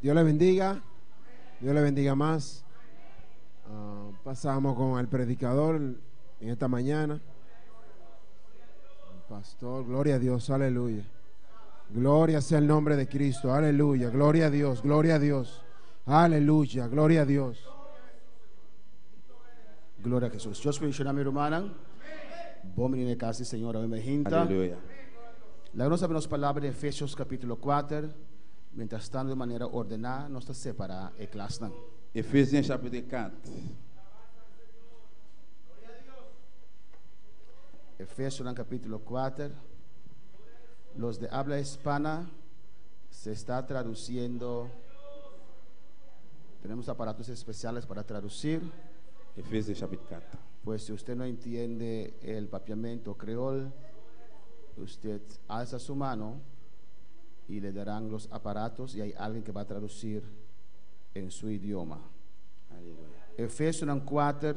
Dios le bendiga. Dios le bendiga más. Pasamos con el predicador en esta mañana. El pastor, gloria a Dios, aleluya. Gloria sea el nombre de Cristo, aleluya. Gloria a Dios, gloria a Dios. Aleluya, gloria a Dios. Glória a Jesus. Deus bendiga meu irmão. Bom menino casa, Senhor, amém. Aleluia. La nossa palavra de Efésios capítulo 4. Mientras tanto, de maneira ordenada, nós está separar a classe. Efésiens chapitre 4. Efesios capítulo 4. Los de habla hispana se está traduciendo. Tenemos aparatos especiales para traducir. Efésiens chapitre 4. Pues si usted no entiende el papiamento creol, usted alza su mano y le darán los aparatos y hay alguien que va a traducir en su idioma. Aleluia. Efesios 4,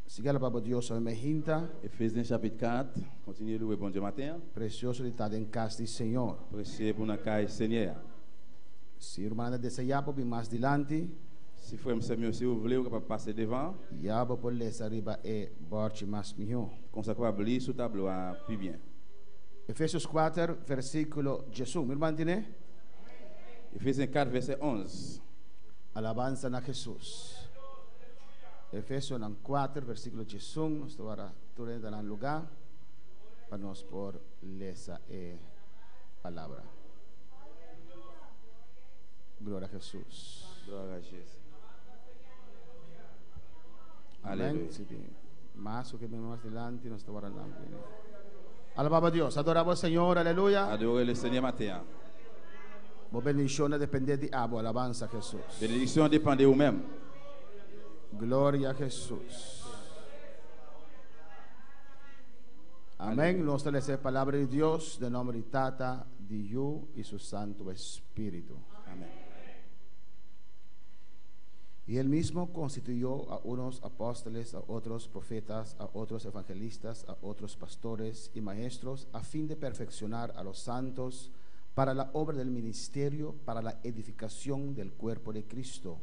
siga la palabra de Dios, me hinta, Efésiens chapitre 4. Continuez louer bon Dieu matin. precioso de estar en casa del Señor. Precieux pour notre caille Seigneur. Si hermana desea por más adelante, Si frère Samuel, si vous voulez, vous capable passer devant. ya va por les arriba borchi más mejor. Comme ça, capable lire sous tableau plus bien. Efesios 4, versículo Jesús. Mi hermano tiene Efésiens 4, verset 11. alabanza a Jesús. Efesios 4, versículo Jesús. Nos ahora tú le darán lugar para nos por esa palabra. Gloria a Jesús. Gloire à Jésus. Amén. Aleluya. Sí, más o que más adelante nos estará dando. Alabamos a Dios, adoramos al Señor, aleluya. Adorez le Seigneur matin. Vos bendiciones depende de abo, alabanza a Jesús. Bénédiction dépend de vous-même. Gloria a Jesús. Amén. Nos trae la palabra de Dios, de nombre de Tata, de Hijo y su Santo Espíritu. Amen. Y él mismo constituyó a unos apóstoles, a otros profetas, a otros evangelistas, a otros pastores y maestros, a fin de perfeccionar a los santos para la obra del ministerio, para la edificación del cuerpo de Cristo,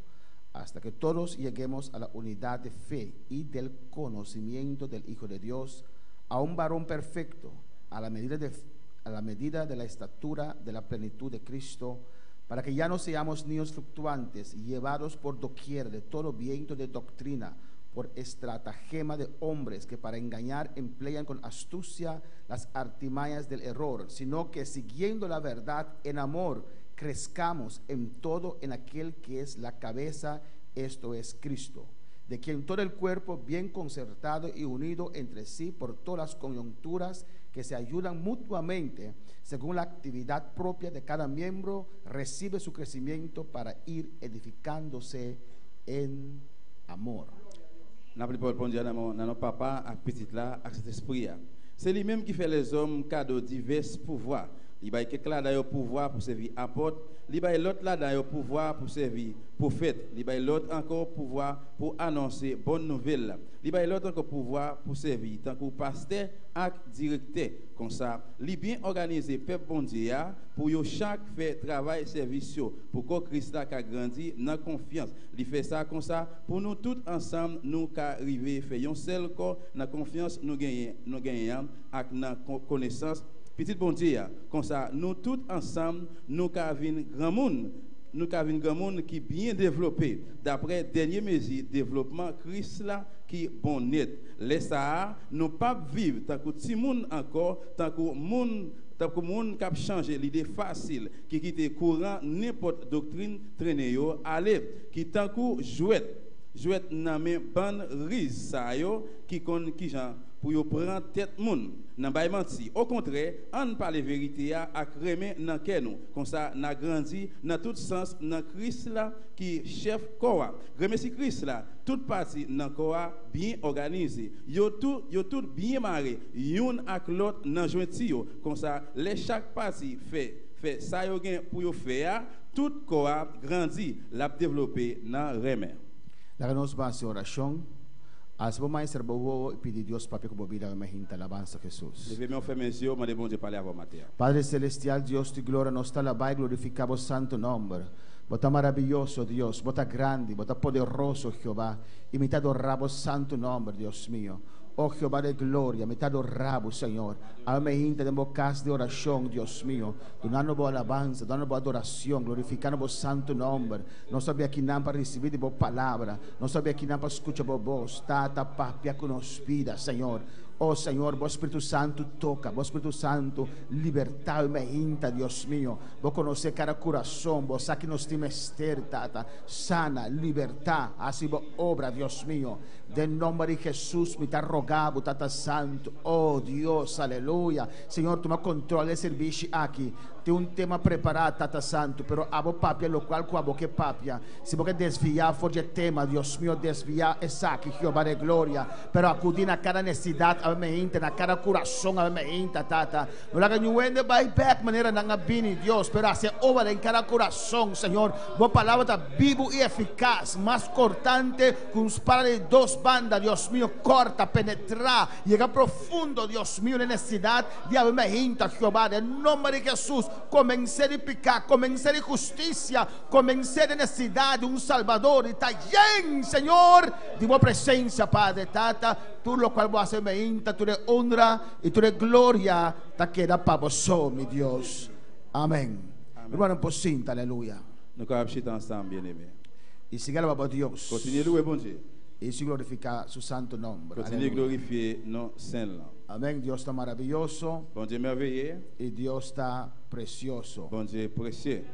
hasta que todos lleguemos a la unidad de fe y del conocimiento del Hijo de Dios, a un varón perfecto, a la medida de la estatura de la plenitud de Cristo, para que ya no seamos niños fluctuantes, llevados por doquier de todo viento de doctrina, por estratagema de hombres que para engañar emplean con astucia las artimañas del error, sino que siguiendo la verdad en amor, crezcamos en todo en aquel que es la cabeza, esto es Cristo, de quien todo el cuerpo bien concertado y unido entre sí por todas las coyunturas que se ayudan mutuamente según la actividad propia de cada miembro, recibe su crecimiento para ir edificándose en amor. N'a pris pour répondre dans notre papa, à petit là, à cet esprit. C'est lui-même qui fait les hommes cadeaux divers pouvoirs. Il va quelqu'un là dans pouvoir pour servir apôtre, il va l'autre là dans pouvoir pour servir prophète, il va l'autre encore pouvoir pour annoncer bonne nouvelle, il va l'autre encore pouvoir pour servir tant que pasteur et directeur. Comme ça, il bien organisé peuple bon Dieu pour yo chaque fait travail service pour que Christ a grandi dans confiance. Il fait ça comme ça pour nous tous ensemble nous arriver faire un seul corps dans confiance nous gagnons avec dans connaissance. Petit bon Dieu, comme ça, nous tous ensemble, nous avons grand monde, qui bien développé, d'après dernier mesure développement Christ là qui bon net. Les ça, nous pas vivre tant que petit monde encore, tant que monde qui a changé l'idée facile, qui quitte courant n'importe doctrine traîner yo, aller, qui tant que jouet nan men ban riz sa yo, qui genre pour yo prendre tête moun nan bay menti. Au contraire, on parle vérité ak remen nan kè nou. Comme ça n'a grandi dans tout sens dans Christ là qui chef corps. Remercie Christ là, toute partie dans corps bien organisé. Yo tout bien marré, yon ak l'autre nan jointi yo. Comme ça les chaque partie fait ça yo gen pour yo faire, tout corps grandi, l'a développer dans remen. La nos va a oración. Al se mais serbo e pedir Dios papi como vida me hinta alabanza Jesús. Levez-moi faire mes yeux, demande bon Dieu parler avant matin. Padre celestial, Dios de gloria, nos alabai, glorificamos santo nombre. Bota maravilloso, Dios. Bota grande, bota poderoso, Jehová. Y me te adoramos, santo nombre, Dios mío. Oh Jehová de gloria, me te adoramos, Senhor. Amém. Temos casa de oração, Deus mío. Dando boa alabança, dando boa adoração, glorificando o santo nome. Nós sabemos aqui não para receber de boa palavra. Nós sabemos aqui não para escutar boa voz. Tata, papia, que nos pida, Senhor. Oh Senhor, o Espírito Santo toca, o Espírito Santo liberta e me inta, Deus mío. Vou conhecer cada coração, vou saber que nos temos ter, Tata. Sana, libertar, assim obra, Deus mío. De nome de Jesus, me está rogado, Tata Santo. Oh Deus, aleluia. Senhor, toma controle do serviço aqui. Tem um tema preparado, Tata Santo, pero abo papia, lo qual com abo que papia. Se você desviar, for de tema, Deus mío, desviar, é saque, Jeová de glória. Pero acudir na cada necessidade, na cada coração, Tata. Não laga nenhum vai back, maneira na bini, Deus, pero se obra em cada coração, Senhor. Boa palavra está vivo e eficaz, mais cortante que espada de duas bandas, Deus mío, corta, penetrar, chega profundo, Deus mío, na necessidade de aumenta, Jeová, em nome de Jesus. Comecei a picar, comecei a justiça, comecei a necessidade de Salvador, e está bem, Senhor, de boa presença, Padre, Tata, tudo o qual você me inta, tu de honra e tu de glória, ta queda para vós, meu Deus. Amém. Irmão, pocinta, aleluia. Nous allons chanter ensemble, bien-aimés. E siga para Deus. Continuez louer bon Dieu. E se glorificar su santo nome. Continuez glorifier nos saints. Amém. Deus está maravilhoso. Bon Dieu merveilleux. E Deus está precioso. Bon Dieu précieux.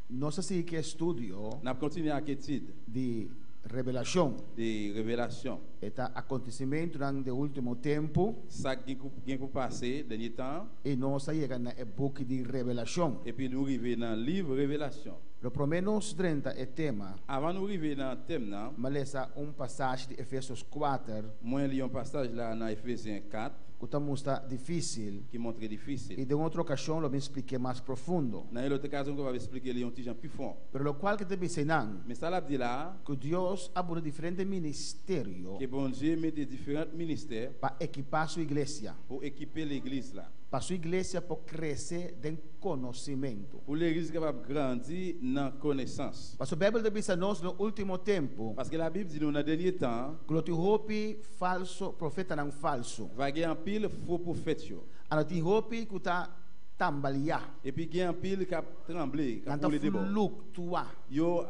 Não sei se que estudio Nous continuons avec l'étude de revelação. des révélations. Está acontecimento durante o último tempo. Ça qui est passé dernier temps. E nós chegamos na época de revelação. Et puis nous arrivons dans le livre Révélation. Lo promenos 30 é tema. Avant nous arriver dans le thème, Mas lesa passagem de Efésios 4 moi je lis un passage là dans Ephésiens 4 que está muito difícil. qui montre difficile. E de outra ocasião eu me expliquei mais profundo. Dans l'autre occasion, on va expliquer les un petit plus fond. Pero lo qual que te ensinando Mais ça l'a dit là que Deus abre diferentes ministérios que bon Dieu met des différents ministères para equipar sua igreja. pour équiper l'église là. Para sua igreja para crescer em conhecimento. Pour l'église capable de grandir dans connaissance. Mas a Bíblia diz a nós no último tempo Parce que la Bible dit nous dans le dernier temps, que o hope falso, profeta não falso. va y avoir un pile faux prophètes yo. Ano ti hope que está tambalear. Et puis il y a un pile qui a tremblé, qui a Nanta roulé de bord. fluctuar. Yo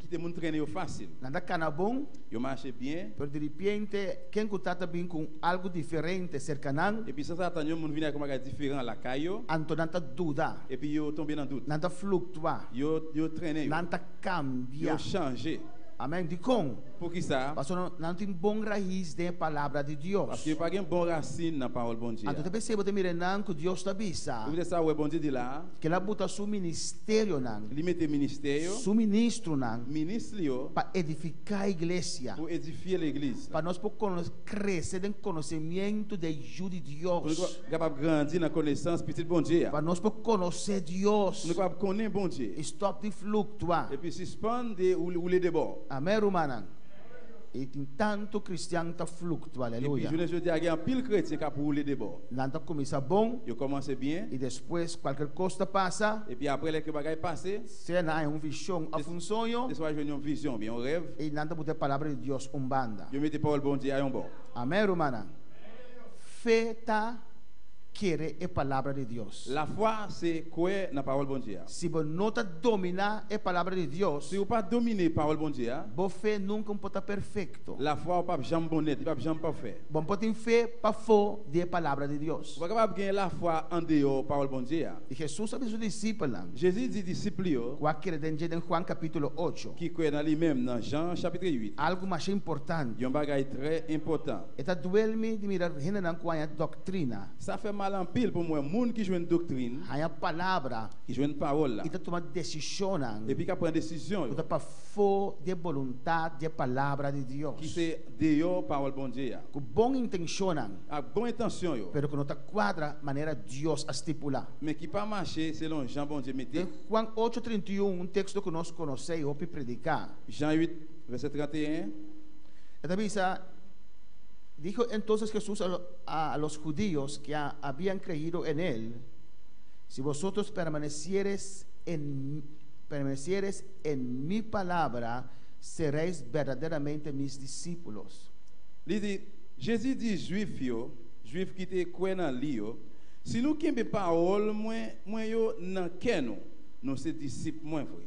qui te montre traîner facile. Nanta canabon. Yo marche bien. Pero de repente, quem que está também com algo diferente cercanan, Et puis ça attend yo moun venir avec un bagage différent à la caillou. anto nanta duda, Et puis yo tomber dans doute. nanta fluctuar, Yo traîner yo. nanta Yo cambia. changer. Amém? De com? Pour qui ça? Parce que não tem bom raiz da palavra de Deus. Parce qu'il n'y a pas de bonne racine dans la parole bon Dieu. Anto te percebe de mirenan que Deus está bisa, Vous voulez savoir bon Dieu dit là, que ela bota su ministério nan, il met ministère, su ministro nan, ministre yo, para edificar a igreja. pour édifier l'église. Para nós podermos crescer em conhecimento de ajuda de Pour nous Deus. capable de grandir dans la connaissance petit bon Dieu. Para nós podermos conhecer Deus. Nous capable de connaître bon Dieu. Stop de fluctuar. Et puis suspendre de rouler de bord. Amém, Romana? E tem tanto cristiano que fluctua, Et puis aleluia. je dis il y a un pile chrétien qui a rouler de bord. Nada começa bom Il commence bien. e depois qualquer coisa passa. Et puis après les bagages passé, Se não é uma visão a um sonho des fois je une vision, bien un rêve. e nada pode palavra de Deus banda. Je mets parole bon Dieu à un bord. Amém, Romana? Fé tá querer a palavra de Deus. La foi c'est quoi dans la parole bon Dieu. Se você não tá dominar a palavra de Deus, Si vous pas dominer parole bon Dieu, boa fé nunca pode estar perfeito. la foi ou pas jamais bonnet, pas jamais parfait. Bom pode ter fé para fora da palavra de Deus. Vous pas capable gagner la foi en dehors parole bon Dieu. E Jesus avisou os discípulos, Jésus dit disciples yo, qualquer dentro de Juan capítulo 8. qui croient dans lui-même dans Jean chapitre 8. Algo mais importante. Il y a un bagage très important. Eta duelme de mirar renan com a doutrina. Ça fait mal en pile pour moi, monde qui joue une doctrine, A palavra qui joue une parole là, e tá tomando decisão et puis qui prend décision, tá para fora de vontade de palavra de qui Deus. c'est dehors parole bon Dieu. Com boa intenção, Avec bonne intention yo, pero que não tá quadra maneira Deus estipula. mais qui pas marcher selon Jean bon Dieu Em mettait. Juan 8:31, texto que nós conhecemos, ou predicar. Jean 8 verset 31. Esta visa dijo entonces Jesús a los judíos que habían creído en él: si vosotros permaneciereis en permanecieres en mi palabra, seréis verdaderamente mis discípulos. Il dit, Jésus dit juif qui te croit dans lui yo, si nous kembe parole moi yo nan cœur nous c'est disciples moins vrai.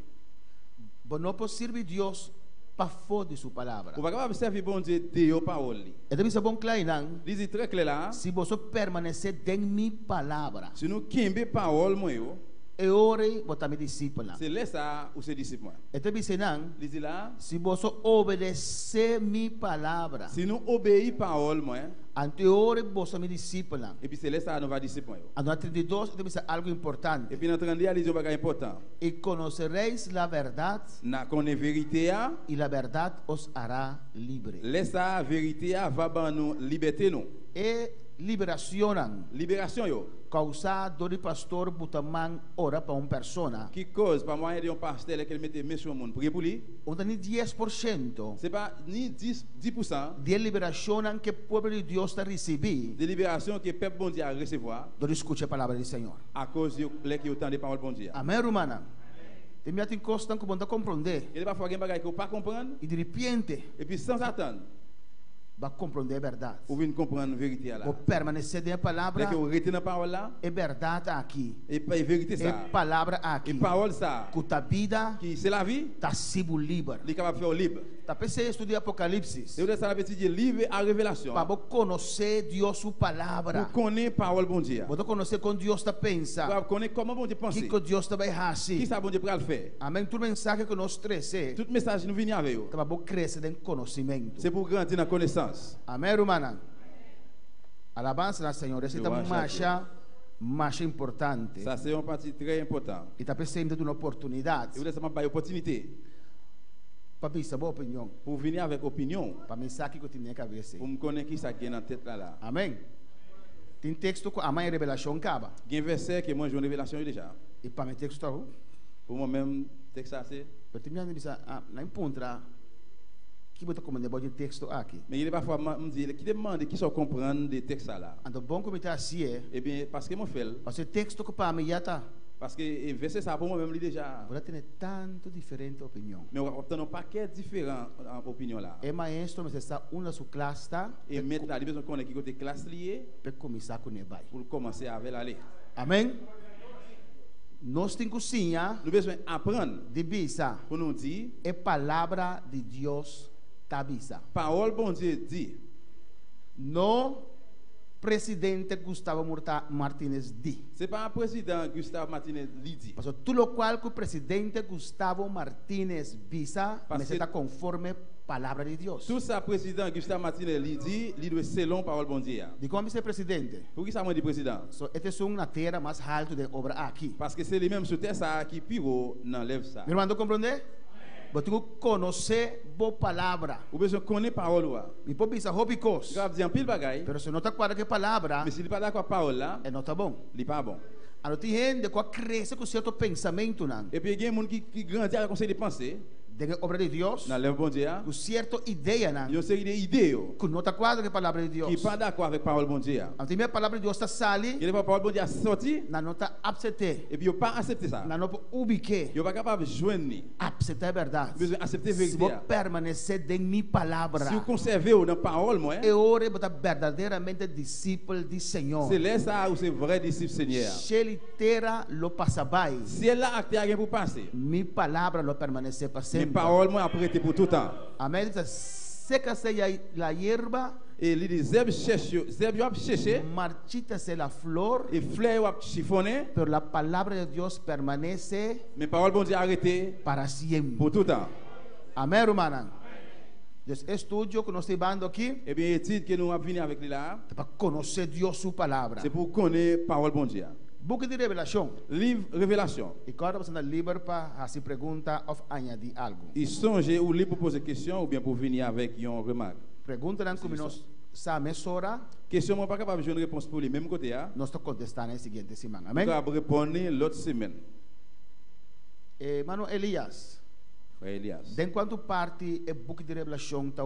But no può servir Dios para fora de su palabra. Ou pas capable servir bon Dieu de yo parole li. Então isso é bom claro, não? Il dit très clair là, Se você permanecer em mi palavra, si nous kembe parole moi yo, e ore botar me discípula. c'est là ça ou c'est disciple moi. Então isso não? Il dit là, Se você obedecer mi palavra, si nous obéit parole moi, ante ore você me discípula. et puis c'est là ça nous va disciple moi yo. A 32, então isso é algo Et importante. puis dans 30 il dit un bagage important. E conoceréis la verdad, Na connaît vérité a, y la verdad os hará libre. laisse ça vérité a va ban nous liberté nous. E liberacionan. Libération yo. Causa do pastor butaman ora para uma persona. Qui cause par moyen de un pasteur qui mette main sur le monde prier pour lui. Onde ni 10% C'est pas ni 10% de liberacionan que o povo de Deus está receber. de libération que le peuple bon Dieu a recevoir Do escute a palavra do Senhor. à cause de les qui autant de paroles bon Dieu. Amém, romana. Tem me atin costan que bonta compreender. Il parfois un bagage que pas comprendre E de repente et puis sans attendre, vai compreender a verdade. ou venir comprendre la vérité là. Vou permanecer na Dès palavra. que vous retenez la parole là, É verdade aqui. et pas vérité É ça. palavra Et aqui. parole ça Que a vida qui c'est la vie, está sido livre. il est capable de faire libre. Tá pensando estudar Apocalipse. C'est vrai ça la petite livre à révélation. Para conhecer Deus sua palavra. Pour connaître parole bon Dieu. Vou conhecer como Deus está pensa. Pour connaître comment bon Dieu pense. Que Deus está vai Qui fazer. ça bon Dieu pour le faire. Amém. Tudo mensagem que nós trouxe. Tout message nous vient avec vous. Que vai crescer em conhecimento. C'est pour grandir dans la connaissance. Amém, romana. Alabança ao Senhor. Essa é uma marcha importante. Ça c'est une partie très importante. E está pensando uma Et oportunidade. vous laissez une opportunité Para pensar boa opinião. pour venir avec opinion, Para mensagem que eu tinha na cabeça. pour me connaître qui ça qui est dans la tête là. Amém. Tem texto que a mãe revelação acaba. Il y a un verset que moi j'ai une révélation déjà. E para mim texto está. Pour moi-même, texte ça c'est. Eu tinha bisa na encontra que bota como de texto aqui. Mais il est parfois me dit qui demande qui sont comprendre des textes là. Ando bom como está assim é. Eh bien parce que moi fait Parce que texto que para mim já tá. parce que verset ça pour moi-même déjà. Agora tem tanto diferente opinião. Mais on obtient un paquet différent en opinion là. É maestro, mas está uma sua classe tá. Et mettre là, il besoin qu'on ait qui côté classe lié Para começar com nebai. pour commencer avec l'aller. Amém. Nós temos cozinha Nous besoin apprendre de bisa. pour nous dire É palavra de Deus tabisa. parole bon Dieu dit. No presidente Gustavo Martínez di. C'est pas un président Gustave Martinez dit. Parce que tudo qual que o presidente Gustavo Martínez visa, Parce mas que- está conforme palavra de Deus. Tout ça président Gustave Martinez dit, il doit selon parole bon Dieu. De como ser presidente? Pour qui ça moi dit président? So, este é na terra mais alto de obra aqui. Parce que c'est les mêmes sous terre ça qui piro n'enlève ça. Meu irmão, compreende? Mas tu conhecer boa palavra. Ou besoin connaître parole là. Me pode pensar hobicos. Grave dire en pile bagaille, Pero se não está quadra que palavra, mais s'il n'est pas d'accord avec parole là, é não tá bom. il n'est pas bon. A tem gente que cresce com certo pensamento, não. Et puis il y a des gens qui grandissent avec conseil de penser, De obra de Deus, dans l'œuvre bon Dieu, com certa ideia, il y a não. une série d'idées yo, Que não está quadra que palavra de qui Deus. n'est pas d'accord avec parole bon Dieu. A tem a palavra de Deus está sali, Il n'est pas parole bon Dieu sorti, não está aceitar. et puis il n'a pas accepté ça. Não pode ubique. Il n'est pas capable de joindre. Il Aceitar a verdade. besoin accepter la Se vérité. vou permanecer em minha palavra, Si vous conservez dans la parole, moi, é hora de estar verdadeiramente discípulo do Senhor. c'est là ça où c'est vrai disciple Seigneur. Se ele terá lo passabai, Si elle a acté à rien pour passer, minha palavra lo permanecer para mes sempre. paroles moi apprêtées pour tout le temps. Amém. Seca-se a hierba, Et il dit zeb a cherché marchita-se a flor, et fleur a chiffonné, pero la palabra de Deus permanece mes paroles bon Dieu arrêtées para sempre. pour tout le temps. Amém, irmã? Esse estudo que nós estamos dando aqui Et bien l'étude que nous avons venu avec lui là, é para conhecer Deus sua palavra. c'est pour connaître parole bon Dieu. Book de revelação. Livre Révélation. E cada pessoa livre para fazer pergunta ou añadir algo. Il songe ou libre pour poser question ou bien pour venir avec une remarque. Pergunta não como nós sabemos hora, Question moi pas capable de jouer une réponse pour lui même côté là. nós estamos contestando na seguinte semana. On Amém? va répondre l'autre semaine. Mano Elias, Frère Elias. de quanto parte o book de revelação está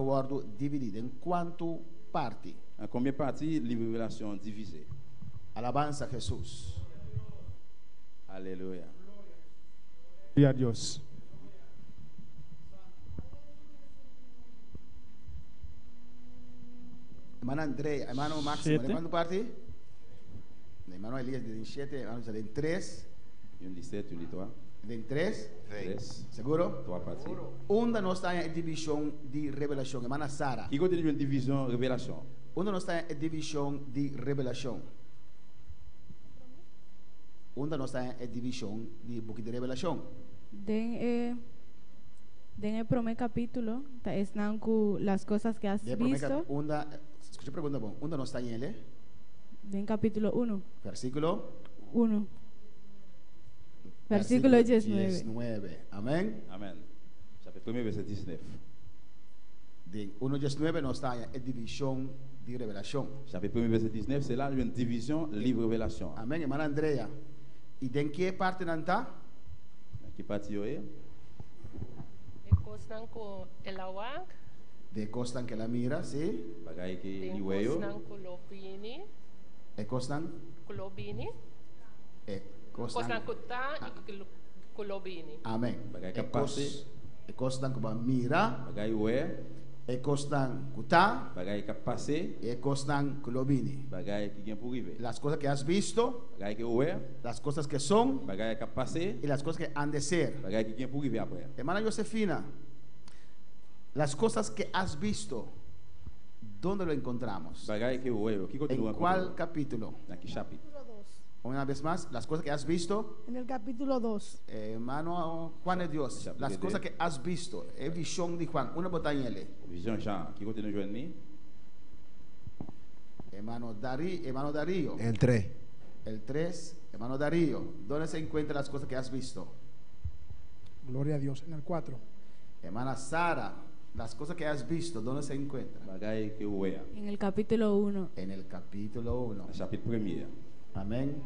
dividido? Em quanto parte? En combien de parties livre Révélation divisé? Alabança a Jesus. Alléluia. Gloria a Dios. Hermano Andrea, hermano Máximo, ¿de Siete. cuándo parte? Hermano Elías, de 7, hermano de 3, Une de 7, une de 3. de 3, 3. seguro? 3 parties. Onde nós está em divisão de revelação, hermana Sara. Qui continue une division révélation. Onde nós está em divisão de revelação. Onde nós está em divisão de book de revelação. Den el primer capítulo, están con las cosas que has De visto. onde, escucha a pergunta bom. Onde nós está em ele? Den capítulo 1. Versículo 1. Versículo 19. 19. Amém? Amen. Chapitre 1, verset 19. De 1:19 nós está em divisão de revelação. Chapitre 1, verset 19, c'est là une division livre révélation. Amém, irmã Andrea. E de que parte não está? Qui partie yo est? Ekosnan ko elawak, De costa que la mira, sim. Bagay ki den liwe yo. kosnan ko lobini, E costan, e costan. kosnan ko ta, ko lobini. Amém. Bagay E ka pase. costan que mira, Bagay we, e costan kuta, bagay ka pase, e costan kulobini. bagay ki gen pour rive. Las cosas que has visto, Bagay ki we, las cosas que son bagay ka pase, y las cosas que han de ser. bagay ki gen pour rive après. Hermana Josefina, las cosas que has visto, ¿dónde lo encontramos? Bagay ki we yo, qui continue ¿En cuál capítulo? Dans qui chapitre? Una vez más, las cosas que has visto, En el capítulo 2. hermano Juan de Dios, Chapitre las cosas de- que has visto, es visión de Juan, una botella. Vision Jean, qui continue joindre ni? Hermano Darío, El 3. el 3, hermano Darío, ¿dónde se encuentran las cosas que has visto? Gloria a Dios. En el 4. Hermana Sara, las cosas que has visto, ¿dónde se encuentran? Bagay ki we, En el capítulo 1. En el capítulo 1. dans chapitre 1er. Amén.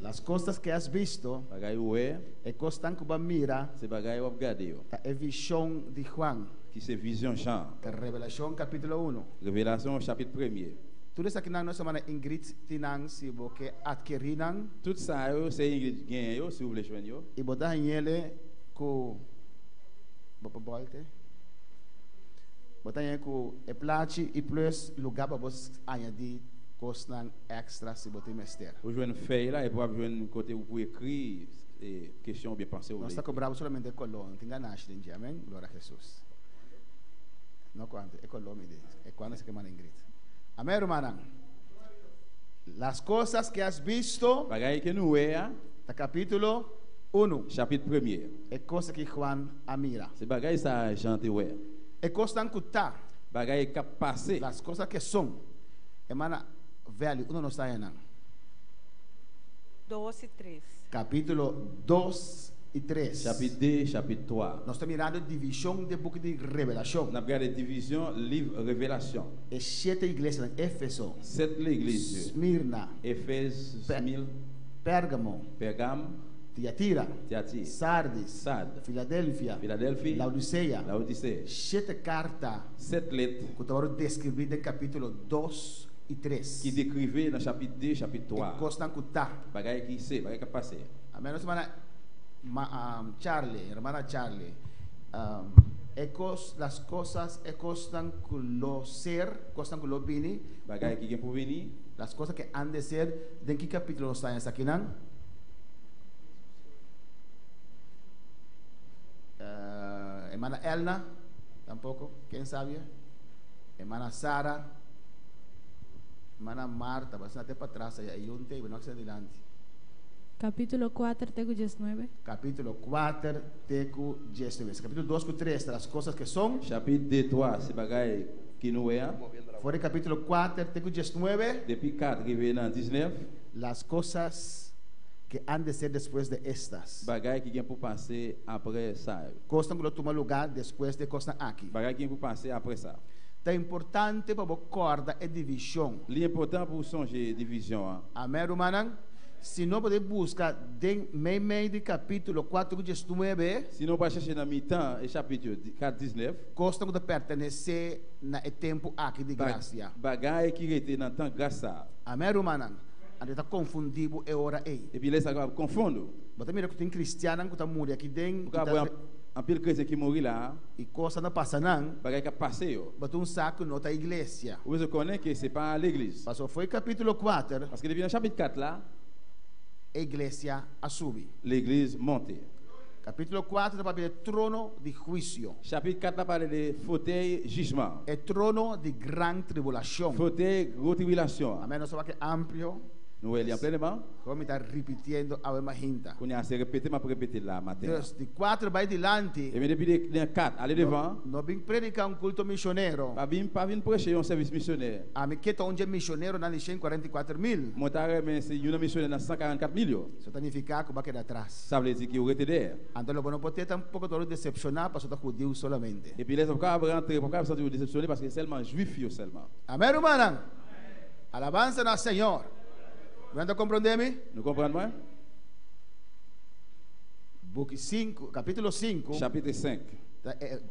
Las cosas que has visto, Bagay we, e costan que mira, c'est bagay wap gade yo. es visión de Juan, Qui c'est vision Jean. que Revelación capítulo 1. Révélation chapitre 1er. Tú les aquí no semana Ingrid Tinan si boke adquirinan Tout ça yo, c'est Ingrid gen yo, si vous voulez joindre yo. y botar en ele ku bolte. Botar en ku e placi e plus lugar para vos añadir costan extra si botar mester. Vous jouez une feuille là et vous avez un côté où vous pouvez écrire questions ou bien penser. No está cobrado solamente colón, tenga nash de amén, gloria a Jesús. No cuánto, es colón me dice, es cuando se quema Ingrid. Amén, hermana. Las cosas que has visto, Bagay que nous est, el capítulo 1, chapitre 1er. es cosa que Juan admira. C'est bagay ça Jean te ouais. Es costan kuta, Bagay qui passé. las cosas que son. Hermana, velho, uno no está en 2 y 3. capítulo 2 y 3. Chapitre 2, chapitre 3. Nos está mirando división de book de revelación. On a regardé division livre révélation. Es 7 iglesias en Éfeso, 7 l'église. Esmirna, Éphèse, Pe- Smyrne, Pérgamo, Pergame, Tiatira, Thyatire, Sardis, Sardes, Filadelfia, Philadelphie, Laodicea. Laodicée. 7 cartas 7 lettres que estamos describidas en capítulo 2 y 3. qui décrivaient dans chapitre 2, chapitre Y 3. costan kuta. Bagay qui c'est, bagay qui passé. Amén, hermana Charlie, hermana Charlie. Las cosas costan con lo ser, costan con lo vini. Bagay qui gen pour venir. Las cosas que han de ser, ¿de qué capítulo está en esta aquí? Hermana Elna, tampoco, ¿quién sabe? Hermana Sara, hermana Marta, vas a para atrás, ahí un te, no hacia adelante. Capítulo 4, tego 19. Capítulo 4, teco 19. Capítulo 2 con 3, las cosas que son. Chapitre 2, 3, c'est bagay qui nous est. Fuera del capítulo 4, teco 19, Depuis 4, arrivé dans 19, las cosas que han de ser después de estas. bagay qui gen pour passer après ça. Costan que lo toma lugar después de costan aquí. Bagay qui gen pour passer après ça. Tan importante para corda e divisão. L'important pour songer division, hein. Amém, hermana? Se não poder buscar de meio de capítulo 4, 19, Sinon, pas chercher dans mi-temps, et chapitre 4, 19, costam de pertencer na tempo aqui de graça. bagay qui était dans le temps grâce à. Amém, hermana? a gente tá confundido é hora aí. Et puis là, ça va confondre. Bota mira que tem cristiano que tá morrendo aqui dentro, Porque un pile chrétien qui mourit là, e coisa não passa não. bagay qui passé yo. Bota saco nota igreja. Vous connaissez que c'est pas l'église. Passou foi capítulo 4, Parce que depuis le chapitre 4 là, a igreja a subir. l'église monte. Capítulo 4 tá para trono de juízo. Chapitre 4 là parle de fauteuil jugement. É trono de grande tribulação. Fauteuil grosse tribulation. Amém, nós que amplo, Nous allons pleinement. como está repetindo a mesma gente. Qu'on a assez répété, mais pour répéter là matin. Deus, de 4 vai adiante, Et bien depuis le 4, aller devant. não vim predicar culto missionário. Pas venir prêcher un service missionnaire. A mim que onde é missionário na 144.000. Mon taré, mais c'est une missionnaire dans 144 millions. Isso significa que vai quedar atrás. Ça veut dire qu'il aurait été derrière. Então, não pode ter um pouco de decepcionar para os judeus solamente. Et puis les avocats vont rentrer, pourquoi vous êtes déceptionné? Parce que c'est seulement juif seulement. Amém, irmão? Alabança ao Senhor. Você compreende-me? Nous comprenons moi? Book 5, capítulo 5, Chapitre 5.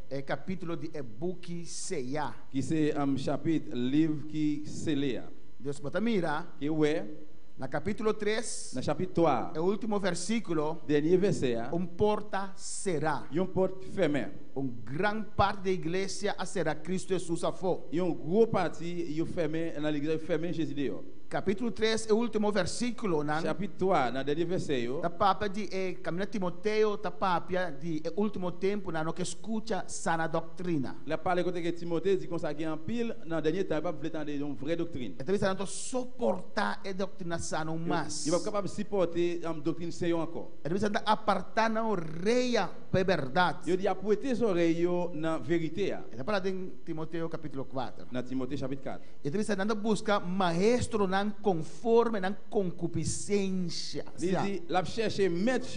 é capítulo de book Ceia. Qui c'est un chapitre, livre qui scellé. Deus bota mira, Qui est, na capítulo 3, dans le chapitre 3, é o último versículo, dernier verset, porta será. il y a une porte fermée. Grande parte da igreja será Cristo Jesus a for. Il y a une grosse partie, il est fermé, dans l'église, fermé Jésus dehors. Capítulo 3 é o último versículo, não? Chapitre 3, dans le dernier verset, Da papa de caminho Timoteo, da papa de último tempo, não que escuta sana doutrina. la parole côté que Timothée dit qu'on s'agit en pile, dans le dernier temps, il va pas attendre une vraie doctrine. Então, você não suportar a doutrina sana mais. Il va pas capable de supporter une doctrine sérieuse encore. Então, você não apartar na orelha para a verdade. Il dit à prêter ses oreilles dans la vérité. Então, para em Timoteo capítulo 4. Dans Timothée chapitre 4. Então, você não busca maestro não conforme não concupiscência. Il dit, la chercher maître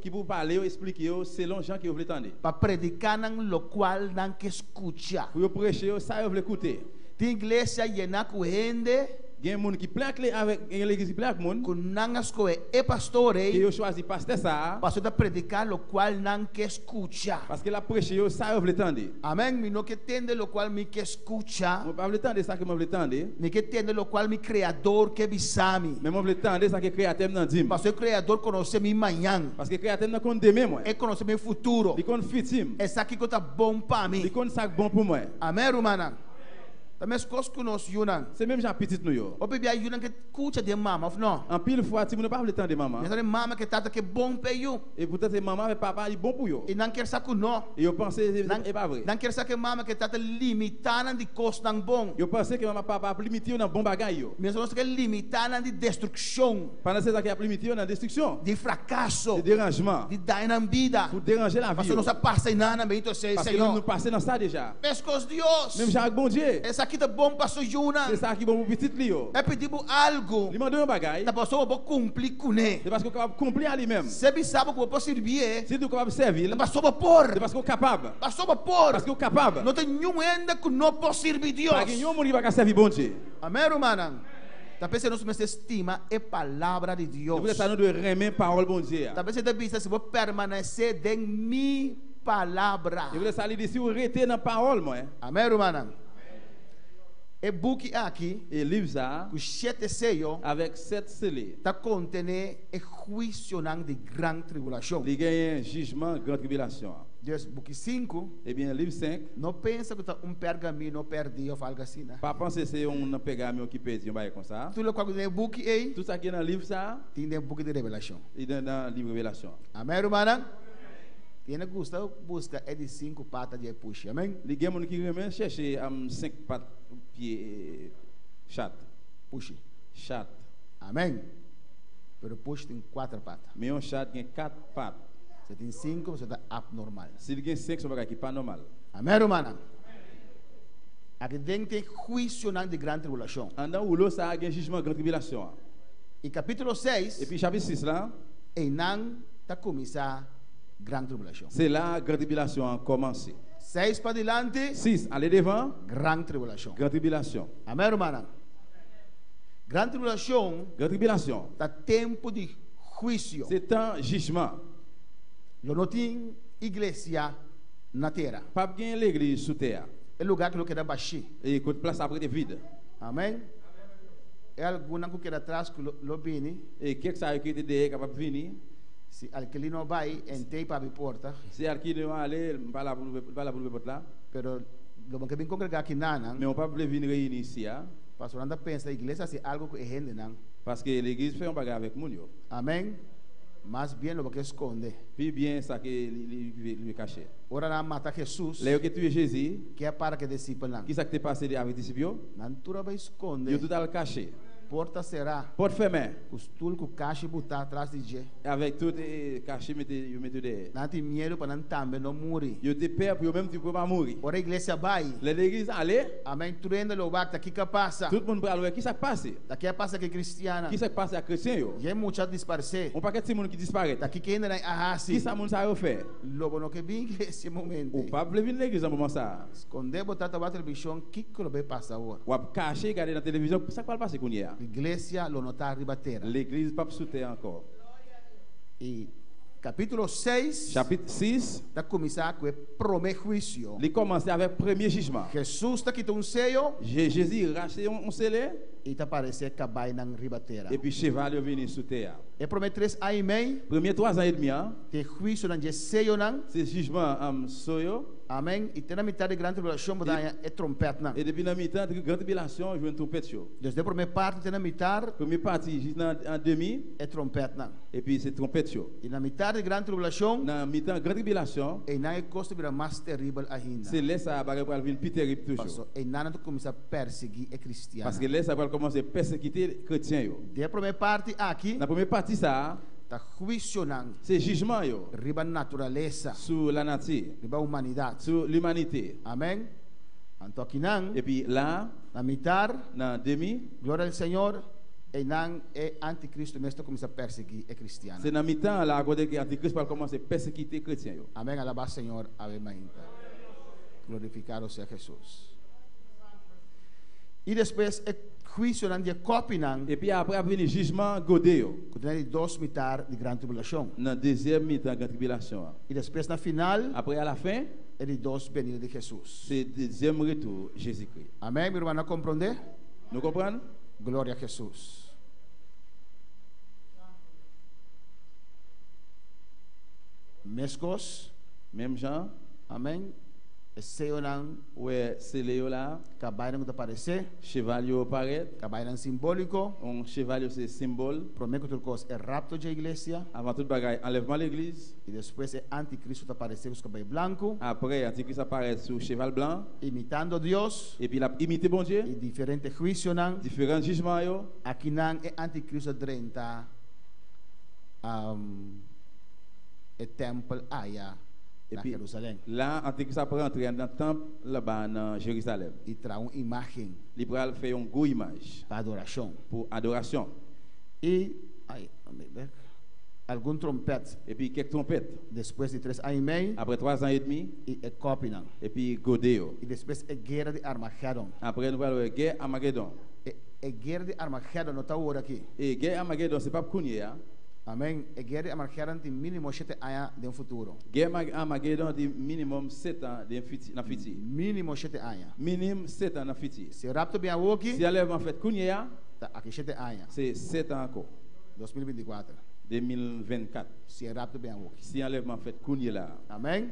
qui pour parler, expliquer selon gens qui veulent entendre. Para predicar não lo qual não que escuta. Pour prêcher, ça ils veulent écouter. Tem igreja llena com gente. Il y a des gens qui plaquent avec l'église qui plaquent monde. Com não escolhe é pastor Qui ont choisi pasteur ça. pastor da predicar lo qual não que escuta. Parce que la prêcher, ça ils veulent entendre. Amém. Me não que tende lo qual me que escuta. On pas veut entendre ça que moi veut entendre. Me que tende lo qual me criador que bisami. Mais moi veut entendre ça que créateur dans dim. Pastor criador conhece mi manhã. Parce que créateur dans compte demain moi. É conhece meu futuro. Il compte futur. Essa aqui que tá bom para mim. Il compte ça bon pour moi. Amém, irmã. Também as coisas que nós yunan. C'est même gens petit nous yo. O bebê aí yunan que escuta de mama, of não. En pile fois, si vous ne pas veut entendre maman. Mas a mama que tata que bom para you. Et pourtant c'est maman et papa il bon pour yo. E não quer saco não. Et yo pense c'est pas vrai. Não quer saco mama que tata limitando de costa não bom. Yo pense que maman papa limiter dans bon bagay yo. Mas nós que limitando de destruição, Pendant c'est ça qui a limiter dans destruction, de fracasso, de dérangement, de dar na vida. pour déranger la vie. Pastor não sabe passar nada bem então Parce que Senhor. nous passons dans ça déjà. Mas cos Deus. Même Jacques bon Dieu. Essa aqui tá bom para C'est Yunan. ça qui bon pour petit li yo. É pedir algo. Il m'a donné un bagay. Da pastor vou cumprir com ele. C'est parce qu'on est capable de accomplir à lui-même. Você sabe que eu posso servir. Si tu es capable de servir, Da pastor vou pôr. c'est parce qu'on est capable. Pastor vou pôr. Parce qu'on est capable. Não tem nenhum ainda que não possa servir Deus. Parce qu'il y a un monde qui va servir bon Dieu. Amém, irmã? Talvez você não se estima é palavra de C'est Deus. pour ça que nous devons remettre parole bon Dieu. Talvez você deve se vou permanecer em minha palavra. Je voulais saluer ici, vous restez dans la parole, moi. Amém, irmã? E book aqui, Et livre ça, o 7 sello, avec 7 scellés. está contendo o juízo de grande tribulação. Il y a un jugement, grande tribulation. Deus, book 5, Eh bien, livre 5, não pensa que está pergaminho perdido ou algo assim, né? pas penser que c'est un pergamin qui pèse, un bail comme ça. Tudo o que tem book aí, Tout ça qui est dans le livre, ça, tem book de revelação. il est dans le livre Révélation. Amém, irmã? Tiene gusto, busca é de 5 patas de push. Amém? Les gens qui remettent chercher 5 pattes, pieds, chat. Push. Chat. Amém? Pero push tem 4 patas. Mais un chat qui a 4 pattes. Você tem 5, você está abnormal. S'il y a 5, c'est un bagage qui n'est pas normal. Amém, irmã? Aqui dentro tem juízo de grande tribulação. En dans où l'eau, ça a un jugement, grande tribulation. E capítulo 6, Et puis, chapitre 6 là, e não está começar grande tribulação. c'est là que la grande tribulation a commencé. 6 para diante, 6, allez devant, grande tribulação. grande tribulation. Amém, irmã? Grande tribulação Grande tribulation, está tempo de juízo. c'est un jugement. Eu não tenho igreja na terra. Pas bien l'église sous terre. É lugar que eu quero baixar. Et côté place après de vide. Amém? É algum que quer atrás que lo bini, E que sai que te de capaz venir. se aquele não vai, entei para a porta, Se aqui não aller, pas là pour le porte là. pero lo que vem congregar aqui não, Mais on pas voulu venir réunir ici, hein, pastor anda pensa a igreja se algo que rende não. parce que l'église fait un bagage avec moun yo. Amém? Mas bem lo que esconde. Puis bien ça que lui caché. Ora na mata Jesus, Là que tu es Jésus, que é para que discípulo não. qui ça que t'est passé avec disciples? Não tura vai esconde. Yo tout à le caché. Porta será. Porte fermée. Os tul que o caixa botar atrás de je. Avec tout caché mettez de. Não tem medo para não também não morrer. Yo te père pour même tu peux pas mourir. Ora a igreja vai. L'église aller, Amém. Turenda lo bacta que passa. tout le monde va aller qui ça passe? Daqui a passa que cristiana. Qui ça passe à chrétien yo? E muita disparecer. On pas que monde qui disparaît. Daqui que ainda não Qui arrasi. ça monde ça fait? Logo no que vem esse momento. Ou pas venir l'église en moment ça. Esconder botar a televisão que lo vai passar agora. Ou cacher regarder la télévision, ça va passer qu'on y a. Igreja lo notar ribatera. L'église pas sous terre encore. E capítulo 6 Chapitre 6, está começar com o primeiro juízo. il commence avec premier jugement. Jesus está quitando sello Jésus racheté un scellé e está aparecendo cabai na ribatera. et puis cheval est venu sous terre. E primeiro 3 anos e meio Premier 3 ans et demi, hein, tem juízo na de sello não. c'est jugement soyo Amém. E tem na metade de grande tribulação botar é trompete não. et depuis la mi-temps de grande tribulation, je une trompette chaud. Desde a primeira parte tem na metade Première partie juste en demi é trompete não. et puis c'est trompette chaud. E na metade de grande tribulação Dans mi-temps grande tribulation, e na costa vira mais terrível ainda. c'est là ça va venir plus terrible toujours. Passou. E nada começa a perseguir é cristiano. Parce que là ça va commencer à persécuter chrétiens yo. De primeira parte aqui La première partie ça, está juízo não. c'est jugement yo Riba natureza, sur la nature, riba humanidade. sur l'humanité. Amém. Então aqui não, Et puis là, na metade, dans demi, glória ao Senhor, e não é anticristo mesmo começa a perseguir é cristiano. c'est dans mi-temps là côté que Antichrist va commencer à persécuter les chrétiens yo. Amém. Alaba Senhor, ave mainta. Glorificado seja Jesus. E depois é juízo não de Copenhague, Et puis après venir jugement godé yo. que tem 2 metades de grande tribulação. Dans deuxième mi-temps grande tribulation. E depois na final Après à la fin, é de 2 venidas de Jesus. c'est deuxième retour Jésus-Christ. Amém, meu irmão, não compreende? Nous comprenons? Glória a Jesus. Mescos, Même Jean, amém. E seu não, ouais, c'est Léo là, cabai não aparecer, cheval yo paraît, cabai não simbólico. un cheval yo c'est symbole. Prometo que coisa é rapto de igreja Avant toute bagaille, enlèvement de l'église. e depois é anticristo tá aparecer com os cabelos brancos, Après, Antichrist apparaît sur cheval blanc. imitando Deus Et puis il a imité bon Dieu. e diferente juízo não. Différents jugements yo. Aqui não é anticristo 30 é templo Aya Et na puis Jerusalém là, Antichrist après entrer dans le temple là-bas dans Jérusalem. e traz uma imagem Il va faire une grosse image para adoração. pour adoration. E algum trompete Et puis quelques trompettes. depois de 3 anos e meio Après 3 ans et demi, e é Copenhague. et puis Godéo. E depois é guerra de Armagedon. Après, nous allons voir guerre Armageddon. É guerra de Armagedon, não está hora aqui. Et guerre Armageddon, c'est pas pour hein? Amém. É guerra de Armagedon tem mínimo 7 anos de futuro. Guerre Armageddon, c'est minimum 7 ans dans le futur. Mínimo 7 anos. Minimum 7 ans dans le futur. Se rapto bem aqui, Si enlèvement fait Kounia, tá aqui 7 anos. c'est 7 ans encore. 2024. 2024. Se rapto bem aqui. Si enlèvement fait Kounia là. Amém.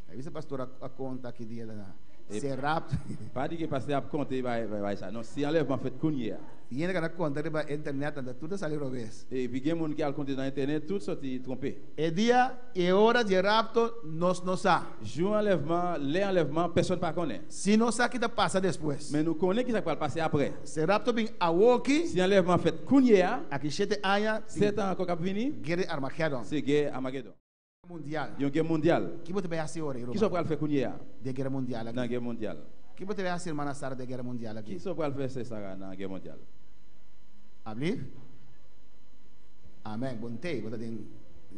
Aí você pastor a conta aqui dia lá. E- Se rapto. Pas dire que pasteur a compté vai ça. Non, si enlèvement fait Kounia. E ainda na conta riba internet anda tudo salir ao vez. Et puis il y a des gens qui ont compté dans internet, tout sorti trompé. É dia e hora de rapto nós não sa. Jour enlèvement, les enlèvements, personne ne connaît. Se não sa que tá passa depois. Mais nous connaissons qui ça va passer après. Se rapto bem aqui, Si enlèvement fait Kounia, aqui 7 anos. 7 ans encore qui venir, Guerra de Armagedon. c'est guerre Armageddon. Mundial. Il y a une guerre mondiale. Que você vai assistir hoje, Qui sont pour le faire Kounia de guerra mundial dans la aqui? guerre mondiale? Que você vai assistir mana Sara de guerra mundial Qui aqui? sont pour le faire c'est ça dans la guerre mondiale? Abrir? Amém. Bontei, você tem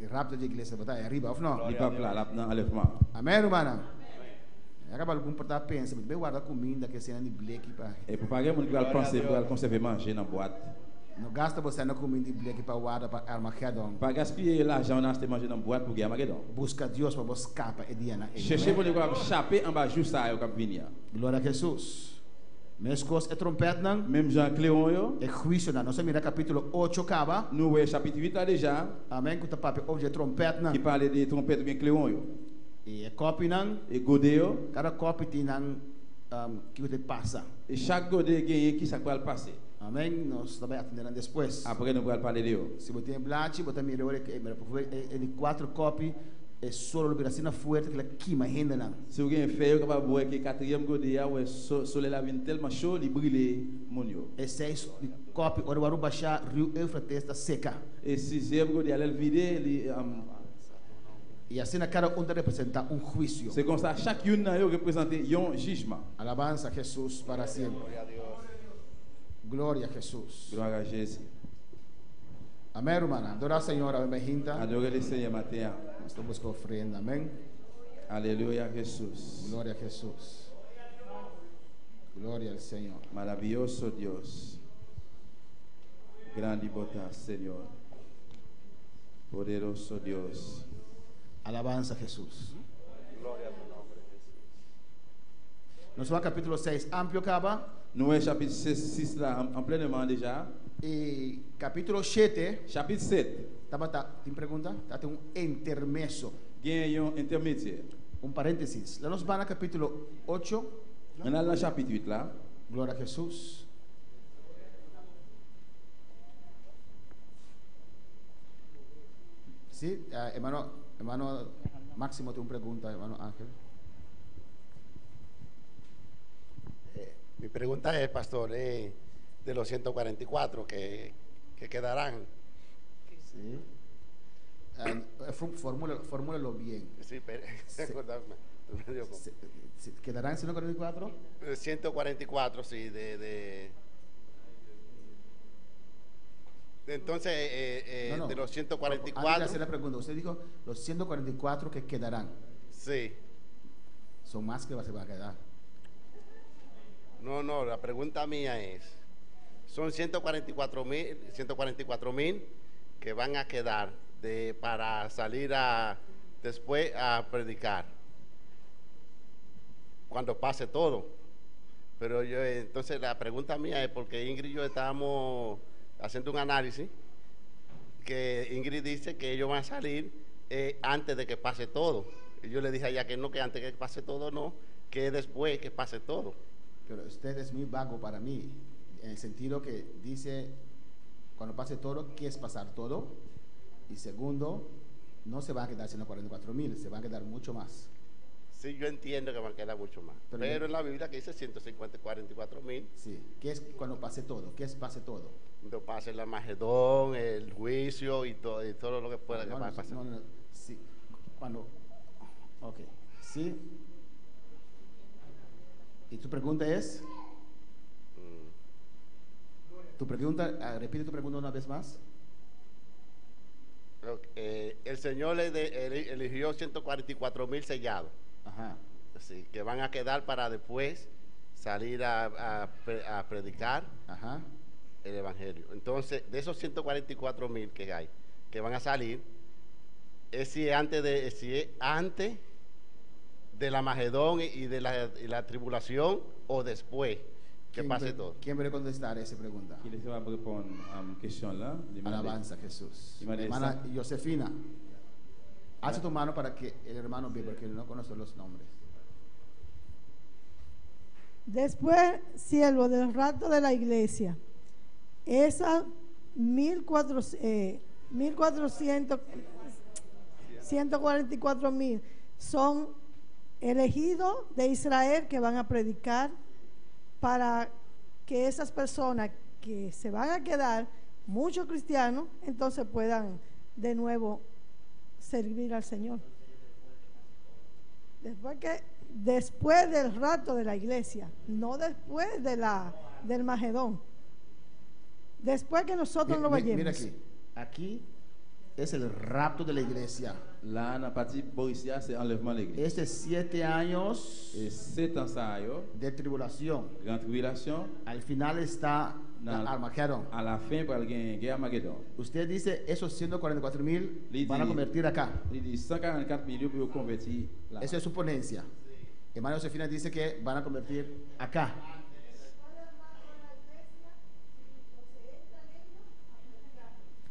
rapto de igreja, botar aí arriba, ou não? Il peuple là, dans l'enlèvement. Amém, irmã. Acaba algum portar pensa, bem guardar comida que cena de black para. Et pour pas que les gens qui penser pour conserver manger dans la boîte. Não gasta você na comida de black para guardar para Armagedon. Pas gaspiller l'argent on a acheté manger dans la boîte pour guerre Armageddon. Busca Deus para você escapar e dia na. Cherchez pour les gens échapper en bas juste ça au cap venir. Glória a Jesus. Meskos e trompet nan, Même Jean Cléon yo, e juicio nan. Nós mira capítulo 8 caba. nous voyons chapitre 8 là déjà, Amém, que o papi ouve trompet nan. qui parle de trompette bien Cléon yo. E copy nan, Et godé yo, cada copy tem nan que você passa. et chaque godé gagne qui ça va le passer. Amém, nós também atenderemos depois. Après nous allons parler de yo. Se você tem blate, você melhor de 4 copy é só o Brasil forte que aqui mais ainda não. Si vous avez fait, vous capable voir que quatrième godé a ouais soleil la vient tellement chaud, il brûle mon yo. É 6 copy ora waru baixar Rio Eufrates está seca. Et sixième godé elle vide, E assim cada representa juicio. c'est comme ça chacune nan yo représente un jugement. Alabanza a Jesús para siempre. Glória a Jesús. Gloire à Jésus. Amém, hermana. Adorar ao Senhor, amém, jinta. Adorez le Seigneur matin. Nós estamos com ofrenda, amém. Alléluia Jesús. Glória a Jesús. Glória ao Senhor. Maravilloso Dios. Grande botas, Señor. Poderoso Dios. Alabanza a Jesús. Nós vamos ao capítulo 6, amplo acaba. Nous avons chapitre 6 là en pleinement déjà. E capítulo 7, Chapitre 7. tem pergunta? Tem intermesso, Gagne un intermédiaire. parênteses. Lá nós vamos ao capítulo 8. On a le chapitre 8 là. Glória a Jesús. Sí, hermano Máximo tem uma pergunta, hermano Ángel. Mi pregunta es, pastor, de los 144 que quedarán. Sí. Formúlalo bien. Sí, pero ¿Quedarán 144? 144, sí, entonces, No. de los Antes de 144, hacer la pregunta, usted dijo los 144 que quedarán. sí. Son más que se van a quedar. No, la pregunta mía es, son 144,000 que van a quedar para salir después a predicar, cuando pase todo. Pero entonces la pregunta mía es, porque Ingrid y yo estábamos haciendo un análisis, que Ingrid dice que ellos van a salir antes de que pase todo. Y yo le dije a ella que no, que antes de que pase todo no, que después que pase todo. Pero usted es muy vago para mí, en el sentido que dice, cuando pase todo, ¿qué es pasar todo? Y segundo, no se van a quedar 144,000, se van a quedar mucho más. Sí, yo entiendo que van a quedar mucho más. Pero en la Biblia que dice 144,000. Sí, ¿qué es cuando pase todo? ¿Qué es pase todo? Cuando pase el Armagedón, el juicio y todo lo que pueda que vaya a pasar. No, sí, cuando, ok, sí. ¿Y tu pregunta es? Tu pregunta, repite tu pregunta una vez más. El Señor eligió 144,000 sellados. Ajá. Sí, que van a quedar para después salir a predicar Ajá. el Evangelio. Entonces, de esos 144,000 que hay, que van a salir, si es antes de la Magedón y de la tribulación, o después que pase todo. ¿Quién puede contestar esa pregunta? Qui va répondre à la question là? Alabanza a Jesús. Demandé Hermana Josefina, alza tu mano para que el hermano vea, porque no conoce los nombres. Después, siervo del rapto de la iglesia, esas 144,000 son elegidos de Israel que van a predicar, para que esas personas que se van a quedar, muchos cristianos, entonces puedan de nuevo servir al Señor. Después del rapto de la iglesia, no después del Magedón. Después que nosotros lo vayamos. Mira aquí es el rapto de la iglesia. Là, dans la partie Borissia, c'est enlèvement de l'église. Este 7 años Et 7 ans ça yo, de tribulación. grande tribulation, Al final está No. Armagedón. à la fin pour gagner guerre Armageddon. Usted dice esos 144,000 Li van a di- convertir acá. Il dit 144 millions pour convertir là. Eso es su ponencia. Hermana Josefina dice que van a convertir acá.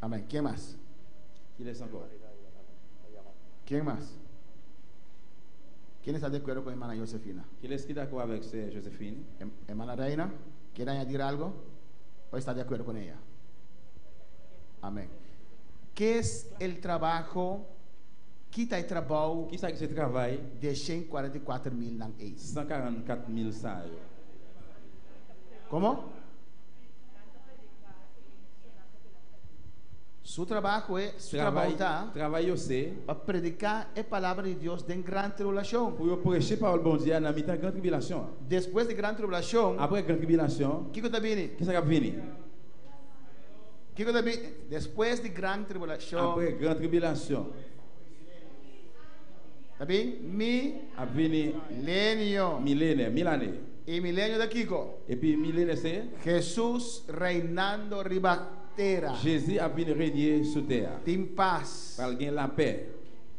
Amén. ¿Quién más? Qui laisse encore? ¿Quién más? ¿Quién está de acuerdo con hermana Josefina? Qui laisse qui est d'accord avec Joséphine? Hermana Reina, ¿quiere añadir algo? ¿O está de acuerdo con ella? Amén. ¿Qué es el trabajo? Quita el trabajo Qui ça que c'est travail? de 144,000 nang eis. 144,000 ça. Yo. ¿Cómo? Su trabajo es su trabajo está Travail yo c'est para predicar la palabra de Dios en gran tribulación. pour yo prêcher parole bon Dieu dans mi-temps grande tribulation. Después de gran tribulación, Après grande tribulation, ¿qué cosa viene? qu'est-ce qui va venir? ¿Qué cosa viene? Después de gran tribulación, Après grande tribulation, ¿está bien? a venir Milenio. millénaire, 1000 années. Y milenio de Kiko. Et puis millénaire c'est Jesús reinando ribatera. Jésus a venu régner sur terre. Tim paz. Para gagner la paix.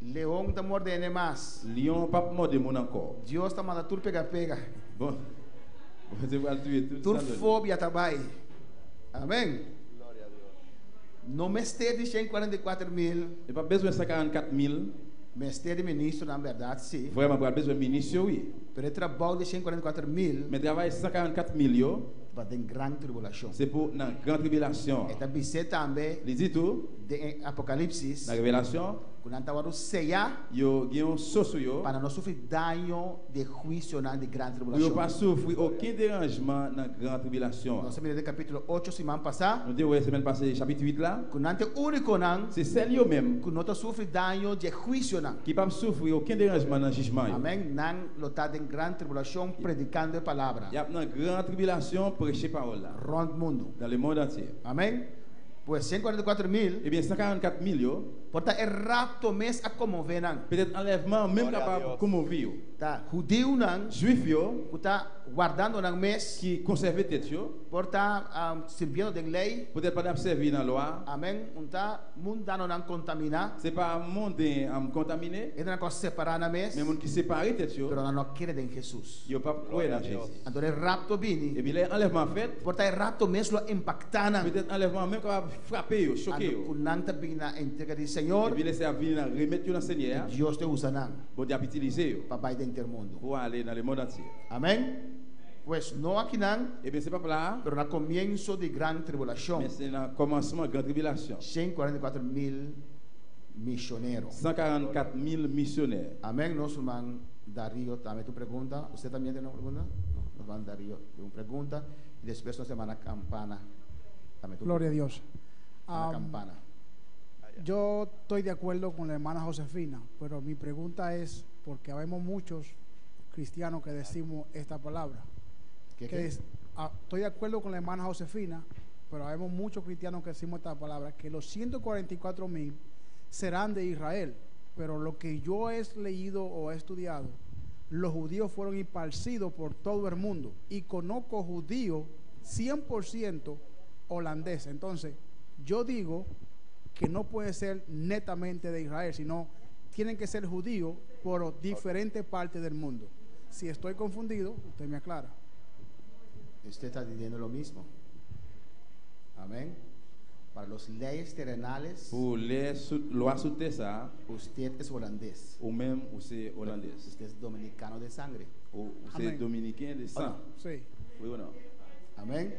León está mordendo más. Lion pas mordre mon encore. Dios está mandando tur pega. Bon. Você vai tuer tout Tur ça. fobia também. Amém. No mestre de 144,000. Et pas besoin de 144,000. Mestre de ministro, na verdade, sim. Vraiment pas besoin de ministre oui. Pero o trabalho de 144,000 Mais travail 144,000 yo, vai ter grande tribulação. c'est pour dans grande tribulation. Eta bise também Il dit tout de Apocalipse, dans révélation, quando anta waru ceia yo gen soso yo, para não sofrer dano de juízo na de grande yo tribulação. pas souffrir aucun dérangement dans grande tribulation. Nós miramos capítulo 8 semana passada, Nous dit semaine passée chapitre 8 là, quando ante único nan, c'est celle yo même quando não sofre dano de juízo nan. qui pas souffrir aucun dérangement dans jugement yo. Amém. Nan lotado em grande tribulação predicando a palavra. Y a dans grande tribulation prêcher parole là Rond mundo. dans le monde entier. Amém. Pues 144,000, Eh bien 144,000 yo, porta é rapto mês a como nan. peut-être enlèvement même capable comme vio. Tá, judeu nan, Juif yo que está guardando nan mês, qui conserver tête yo, porta servindo de lei. peut-être pas servir dans loi. Amém. Tá mundano nan contamina. C'est pas monde contaminé, Ele não consegue separar na mês, mais monde qui séparé tête yo, pero não quer em Jesus. yo pas croire dans Jésus. Então é rapto Et bini. puis l'enlèvement fait, Porta é rapto mês lo impactana. peut-être enlèvement même capable frapper yo, choquer Ando yo. kunanta bina entrega de Et Senhor, puis laisser venir remettre yo dans le Seigneur, Deus te usa nan bon Dieu a utiliser yo para vai dentro mundo. pour aller dans le monde entier. Amém. Pues no aqui nan, Et bien c'est pas là, pero na comienzo de gran tribulação, mais c'est dans le commencement de grande tribulation. 144,000 missioneros. 144,000 missionnaires. Amém. Nosso irmão Dario também tu pergunta. Você também tem uma pergunta? Nosso irmão Dario tem uma pergunta. E depois nós temos a campana. Também tu Gloria a Dios. a campana. Yo estoy de acuerdo con la hermana Josefina, pero mi pregunta es, porque habemos muchos cristianos que decimos esta palabra. Estoy de acuerdo con la hermana Josefina, pero habemos muchos cristianos que decimos esta palabra, que los 144,000 serán de Israel, pero lo que yo he leído o he estudiado, los judíos fueron esparcidos por todo el mundo, y conozco judíos 100% holandeses. Entonces, yo digo que no puede ser netamente de Israel, sino tienen que ser judíos por diferentes partes del mundo. Si estoy confundido, usted me aclara. Usted está diciendo lo mismo. Amén. Para las leyes terrenales, Pour les lois sous ça, usted es holandés. ou même ou c'est hollandais, Usted es dominicano de sangre. ou c'est Amen. dominicain de sang. Sí. Oui ou non? Amén.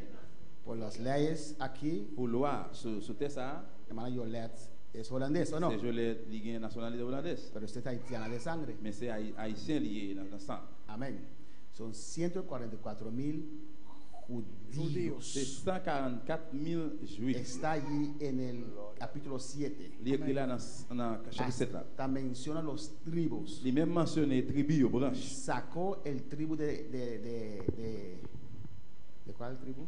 Por las leyes aquí, Pour loi sous ça, hermana Yolette es holandés o no. c'est je l'ai lié nationalité hollandaise. Pero usted es haitiana de sangre. Mais c'est haïtien lié dans le sang. Amén. Son 144,000 judíos. C'est 144,000 juifs. Está allí en el capítulo 7. Il écrit là dans chapitre 7 là. Hasta menciona los tribus. Il même mentionné tribu, branche. Sacó el tribu ¿de cuál tribu?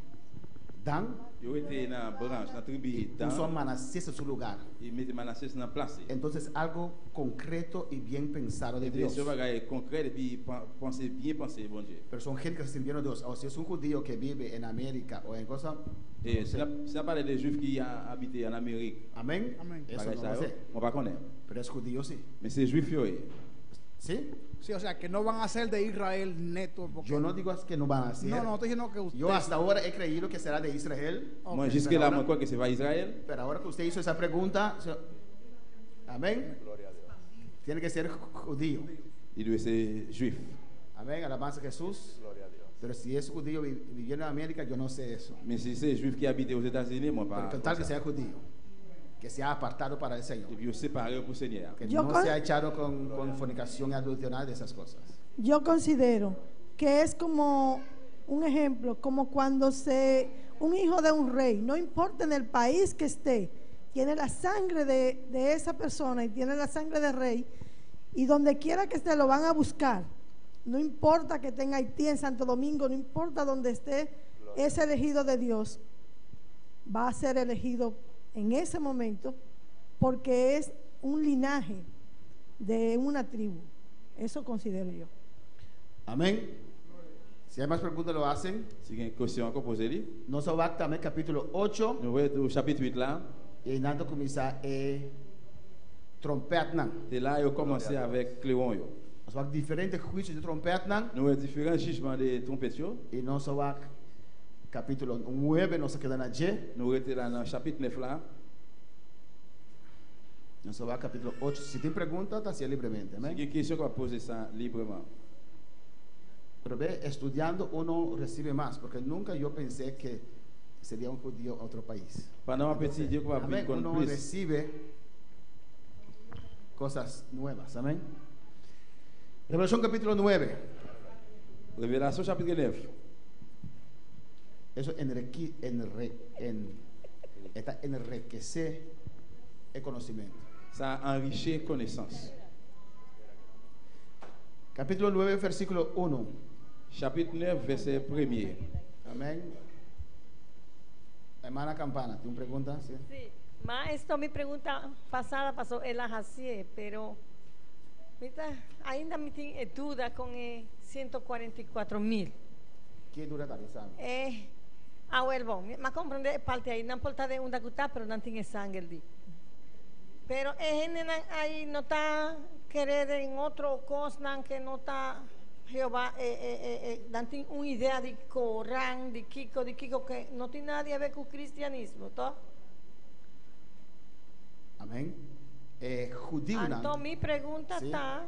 Dan. Yo était dans branche, dans tribu Puso a dans. Manasés en su lugar. Il mettait Manassés dans place. Entonces algo concreto y bien pensado de Et puis Dios. ce bagage concret et puis penser bien penser bon Dieu. Pero son gente que se sirvieron de Dios. O si es un judío que vive en América o en cosas. Et ça parle des juifs qui a habité en Amérique. Amén. Amén. Eso Bagage no ça, lo sé. on va connaître. Pero es judío sí. Mais c'est juif yo. ¿Sí? Sí, o sea, que no van a ser de Israel neto. Porque Yo no digo que no van a ser. no, estoy diciendo que usted. Yo hasta ahora he creído que será de Israel. Ok. Moi, jusque là, moi, crois que c'est pas Israël. Pero ahora que usted hizo esa pregunta, amén. Tiene que ser judío. Il doit ser juif. Amén, alabanza a Jesús. Pero si es judío viviendo en América, yo no sé eso. Mais si c'est juif qui habite aux États-Unis, moi, Pero pas. con tal que sea judío, que sea apartado para el Señor, Et puis, séparé pour le Seigneur. que Yo no con- sea echado con fornicación y adulterar de esas cosas. Yo considero que es como un ejemplo, como cuando un hijo de un rey, no importa en el país que esté, tiene la sangre de esa persona y tiene la sangre de rey, y donde quiera que esté lo van a buscar. No importa que tenga Haití, en Santo Domingo, no importa donde esté, es elegido de Dios. Va a ser elegido en ese momento porque es un linaje de una tribu. Eso considero yo. Amén. Si hay más preguntas, lo hacen. Si il y a une question encore posée, Nos va también capítulo 8 nous voyons au chapitre 8 là. y nando comienza trompeta. Et là, il a commencé avec Cléon. Yo. Nos va diferentes juicios de trompeta Nous avons différents jugements de trompettes. Yo. y nos va capítulo 9, nos quedan allí. Nous étions là dans le chapitre 9 là. Nos va capítulo 8. Si tienen preguntas, te hacía libremente. Si il y a Amén. une question qu'on va poser ça librement. Pero ve, estudiando uno recibe más, porque nunca yo pensé que sería un judío a otro país. Pendant un petit Dieu qu'on va Amén. apprendre Uno plus. recibe cosas nuevas. Amén. Revelación capítulo 9. Révélation chapitre 9. Eso está enriquecer el conocimiento. Ça enrichit connaissance. Capítulo 9, versículo 1. Chapitre 9, verset 1er. Amén. Hermana Campana, ¿tiene pregunta? ¿Sí? Sí, esto mi pregunta pasada pasó el ajacie, pero mira, ainda me tiene duda con 144.000. ¿Qué dura también sabe? Bom, mas comprende parte aí, não importa de onde está, pero não tem sangue ali. Pero aí não está querer em outro coisa que não está Jeová, não tem uma ideia de Corão, de Kiko, que não tem nada a ver com o cristianismo, tá? Amén. Judío. Então, minha pergunta Sim. está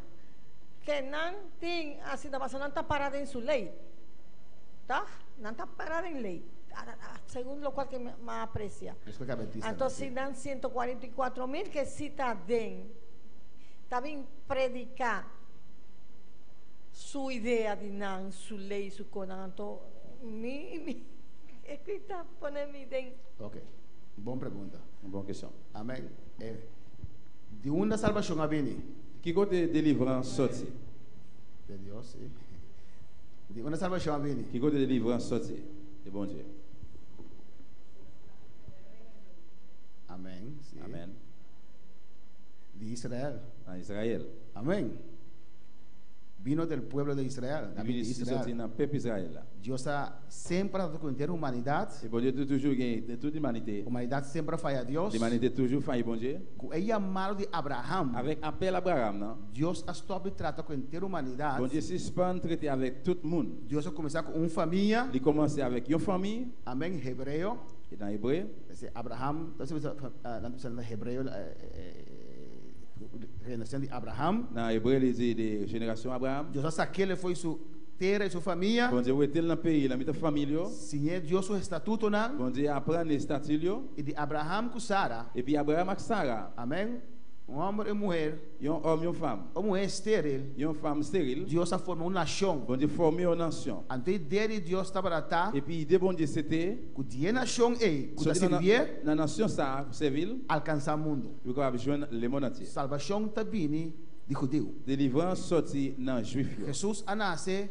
que não tem, a situação não está parada em sua lei, tá? Não está parada em lei, segundo o qual que me aprecia. Eso que adventista, Então, ¿no? se dão 144.000 que se está dentro, está bem predicar sua ideia de não, sua lei, sua coisa. Então, é que está pondo me dentro. Ok. Buena pregunta. Une bonne question. Amén. De una salvación a venir. Qui côté délivrance sorti? De Dios, sí. De una salvación a venir. Qui côté délivrance sorti? De bon Dieu. Amén. Sí. Amen. De Israel. En Israël. Amén. Vino del pueblo de Israel. Il David de vient ici sorti Israel. dans le peuple Israël là. Dios ha siempre dado cuenta de humanidad. Et bon Dieu toujours gagné de toute l'humanité. Humanidad siempre falla a Dios. L'humanité toujours failli bon Dieu. El llamado de Abraham. Avec appel à Abraham, non? Dios ha estado tratando con entera humanidad. Bon Dieu suspend traiter avec tout le monde. Dios ha comenzado con una familia. Il commence avec une famille, Amén. Hebreo. et dans hébreu, Abraham. Entonces, en hebreo, generación de Abraham. dans hébreu, il dit de génération Abraham. Dios hasta que le fue su tierra y su familia. Bon Dieu était dans le pays, dans le famille, yo. Sin Dios su estatuto, ¿no? Bon Dieu apprend les statuts, yo. Y de Abraham con Sara. Et puis Abraham avec Sarah, Amén. Un hombre y mujer. un homme, une femme, Una mujer estéril. une femme stérile. Dios ha formado una nación. Bon Dieu formé une nation. Antes de Dios estaba atrás. Et puis l'idée bon Dieu c'était, Que 10 nación que so, servir dans la nation ça, Séville, alcanzar el mundo. il va joindre le monde entier. Salvación también de judío. Délivrance sorti dans juif. yo. Jesús nace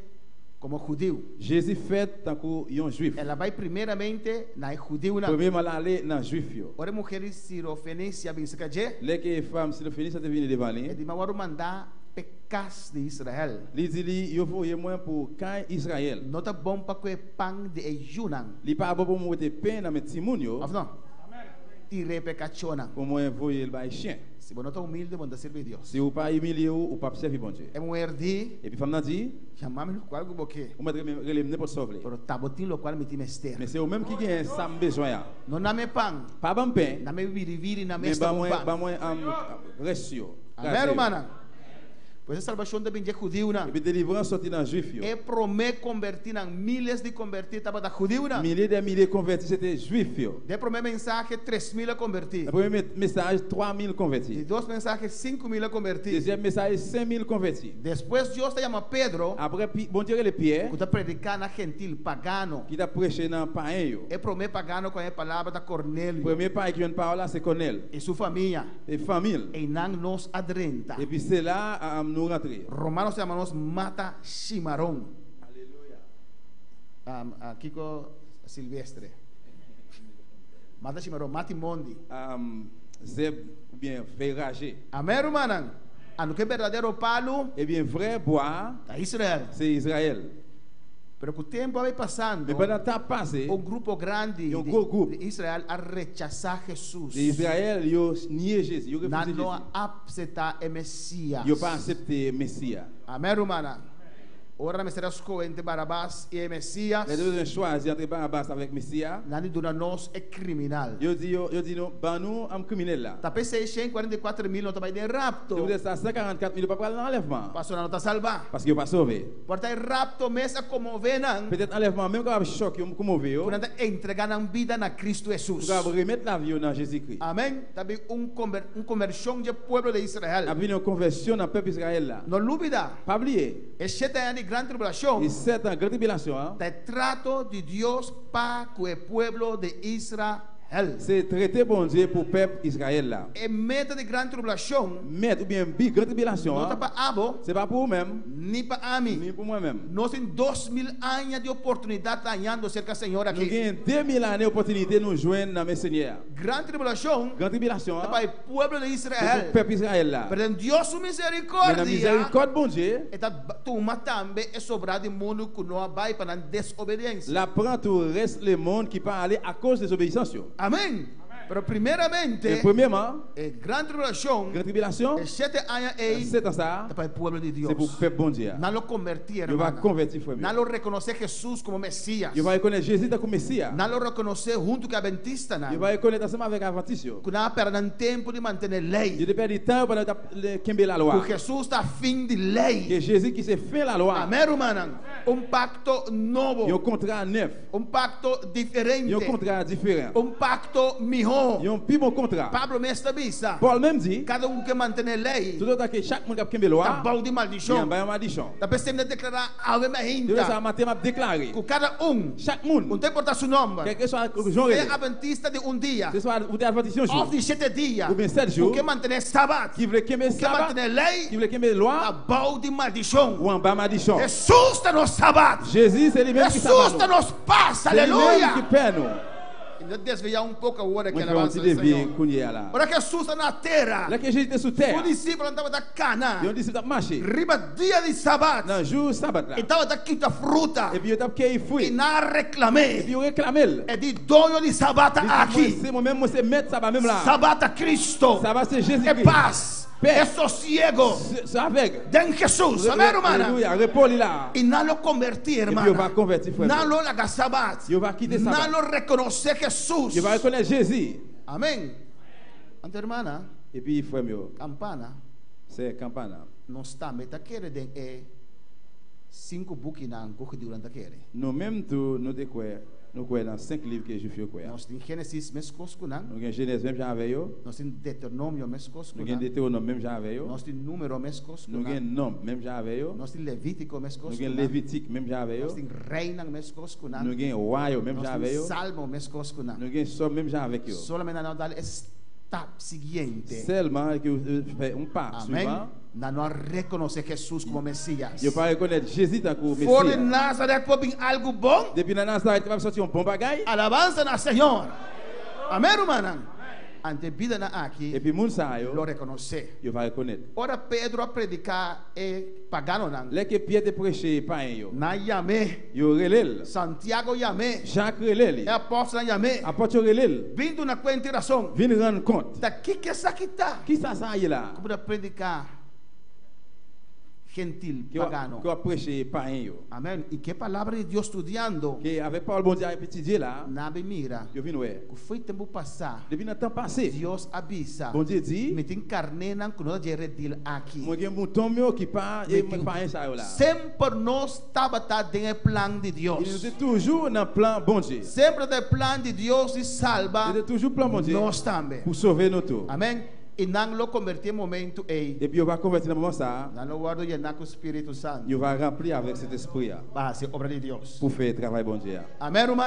como judío. Jésus fait tant qu'un juif. Ela vai primeiramente na judío. Premièrement aller dans juif. yo. Ora mulheres sirofenícia binsikaje. Les que femmes si le finit ça devine devant É lui. de maior mandar pecas de Israel. Il dit lui, il faut moins pour quand Israël. Não tá bom para que pão de ejunan. Il pas bon pour mettre pain dans mes timoun yo. Não. tire pecachona. Pour moi envoyer le bail chien. Si vous êtes humilde, vous servir Dios. Si vous pas humilié ou pas servir bon Dieu. É mulher di, Et puis femme n'a dit, chamame no qual boque. vous mettez relève pas sauver. Pero tabotin lo qual meti mester. Mais c'est au même qui gagne ça besoin ya. Non na me pan, Pas bon pain. na me viri na me Mais sta ba pan. moi ratio. Amém, irmã? Pois a salvação de bem judeu na. Et puis délivrance sorti dans juif yo. É promet convertir na milhares de convertir tava da judeu na. Milliers de milliers convertis c'était juif yo. De promet mensagem 3.000 a convertir. Le premier message 3000 De convertis. dois mensagens 5.000 a convertir. Deuxième message 5000 convertis. Depois Deus te chama Pedro, Après bon Dieu le Pierre que tá predicar na gentil pagano. qui t'a prêché dans païen yo. É promet pagano com a palavra da Cornélio Premier païen qui vient de parler là c'est Cornel e sua família. et famille. E não nos adrenta. Et puis c'est là nous rentrer. Romanos chama nos mata chimarrón. Kiko Silvestre. Mata chimarrón, mata mondi. Zeb ou bien verrager. Amém, irmã? No que verdadeiro palo Eh bien vrai bois da Israel. c'est Israël. Pero que o tempo vai passando, Mais pendant temps passé um grupo grande um grupo de Israel a rechazar Jesus. Israël yo nié Jésus, yo refusé Não Jésus. aceitar o Messias. Yo pas accepté Messie. Amém, irmã? Ora me será escolha entre Barabás e Messias. Les deux ont choisi entre Barabbas avec Messie. Nani dona nós é criminal. Yo dis non, ben nous am criminel là. Tá pensei 144.000 não tá vai de rapto. Si vous êtes à 144 000 pas prendre l'enlèvement Pastor não tá salva. parce que pas sauvé. Porta rapto mesa como venan. Peut-être enlèvement même quand choc yo comme mauvais yo. Quando entregar na vida na Cristo Jesus. Pour remettre la vie dans Jésus-Christ. Amém. Também conversão de povo de Israel. A une conversion dans peuple Israël là. Não dúvida. Pas oublier. É 7 anos de grande tribulação. Et c'est en grande tribulation. Hein? De trato de Deus para com o povo de Israel. C'est traité bon Dieu pour peuple Israël là. É meta de grande tribulação. Mais ou bien bi grande tribulation. Não tá Hein? para abo, C'est pas pour vous-même, nem para ami. ni pour moi-même. Nós temos 2.000 anos de oportunidade ganhando cerca do Senhor Nous aqui. avons 2000 années d'opportunité de nous joindre dans mes seigneurs. Grande tribulação. Grande tribulation. Tá Hein? para o povo de C'est Israel. pour peuple Israël là. Pero Deus sua Mais la misericórdia. miséricorde bon Dieu, Eta turma também é sobrado de mundo que não vai para a desobediência. la prend tout reste le monde qui peut aller à cause des obéissances. Amém. Pero Et primeiramente, premièrement, é grande tribulação. grande tribulation, É 7 anos aí. c'est dans ça, Tá para o povo de Deus. c'est pour peuple bon Dieu. Não lo convertir, Il va irmão. convertir frère. Não lo reconhecer Jesus como Messias. Il va reconnaître Jésus comme Messie. Não lo reconhecer junto com a Adventista. Il va reconnaître ensemble avec Adventiste. Que não perder tempo de manter a lei. Il perd du temps pendant de la loi. Porque Jesus está fim de lei. Que Jésus qui s'est fait la loi. Amém, irmão? Pacto Il y a un novo. contrat neuf. Pacto Il y diferente. a un contrat différent. Pacto melhor. Il y a un plus bon contrat. Pablo me estabisa. Paul même dit, Cada que mantém a lei. tout autant que chaque monde qui a la Tá loi, bom de il y a maldição. un malédiction. Tá pensando em declarar ave De ça, ainda. matin, m'a déclaré. Com cada Chaque não monde, tem importar seu nome. quel que soit le jour, É adventista de dia. que soit ou d'Adventiste un Ou jour, de 7 dias. ou bien 7 jours, Porque mantém sábado. qui veut qu'il y ait Porque mantém sabbat, a lei. qui veut qu'il y ait Tá loi, bom de maldição. ou en bas malédiction. Jesus está no sábado. Jésus, c'est lui-même qui Jesus está s'abat. nos passa. C'est lui-même qui Aleluia. perd nous. Ainda desviar pouco a hora que Moi, ela je vais avança. aussi dévier qu'on y est là. Ora que Jesus está na terra. Là que Jésus était sous terre, O discípulo andava da cana. il y a un disciple qui a marché. Riba dia de sábado. Dans le jour sabbat là. E tava da quinta fruta. Et puis il a cueilli E fruit. na Et reclamei. puis il réclamé. É de dono de sabata aqui. C'est moi-même, moi c'est maître sabbat même là. Sabata Cristo. Sabbat c'est É Jésus-Christ. paz. Paix. É sossego. C'est avec. Den Jesus. Amém, irmã? Alléluia. Repos là. E não lo convertir, Et puis irmã. il va convertir frère. Não lo largar sabat. Il va quitter Não sabbat. lo reconhecer Jesus. Il va reconnaître Jésus. Amém. Ante irmã, Et puis frère mieux, campana. c'est campana. Não está meta querer den é 5 buki na angu durante querer. Nous même tout nous découvrir, nous croyons dans 5 livres que je fais quoi. Nós tem Gênesis mes coscunan. Nous avons Genèse même j'avais yo. Nós tem Deuteronômio mes Nous avons coscunan. Deutéronome même j'avais yo. Nós tem Número mes Nous coscunan. avons Nombre même j'avais yo. Nós tem Levítico mes Nous avons coscunan. Lévitique même j'avais yo. Nós tem Reinan mes coscunan. Nous avons Roi même Nós j'avais tem yo. Salmo mes coscunan. Nous avons Somme même j'avais yo. Solamente não dá etapa seguinte. Seulement que vous faites un pas Amém. suivant. Não reconhecer Jesus como Messias. Je ne pas reconnaître Jésus tant que For de Messie. Nazareth pode vir algo bom. Depuis la Nazareth, tu vas sortir un bon bagage. Alabança na Senhor. Amém, irmã? ante vida na aqui, Et puis moun sa lo yo, reconocer. yo va reconnaître. Ora Pedro a predicar e pagano nan. Les que Pierre te prêché païen yo, Na yame, yo relèl. Santiago yame, Jacques relèl. e apóstolo yame. Apôtre yo relèl. Vindo na quente razão. Vin rendre compte. Daqui que essa aqui tá. Qui ça ça y là? Como predicar gentil, Que pagano. a prêché païen yo. Amém. E que palavra de Deus estudiando Que avec parole bon Dieu a étudié là, na mira. yo vin ouais. Que foi tempo passar. Depuis le temps passé, Deus avisa. bon Dieu dit, Me tem carne nan kuno de redil aqui. moi gen mouton meu qui pas et païen ça yo là. Sempre nós estava tá dentro do plano de Il Deus. était toujours dans le plan bon Dieu. Sempre do plano de Deus de salva Il était toujours plan bon Dieu nós também. pour sauver nous tous. Amém. E não lo convertir momento ei. Et puis on va convertir dans le moment ça, Não lo guardo llenar com o Espírito Santo. il va remplir avec cet esprit là Bah, c'est obra de Deus. pour faire le travail bon Dieu. Amém, irmão?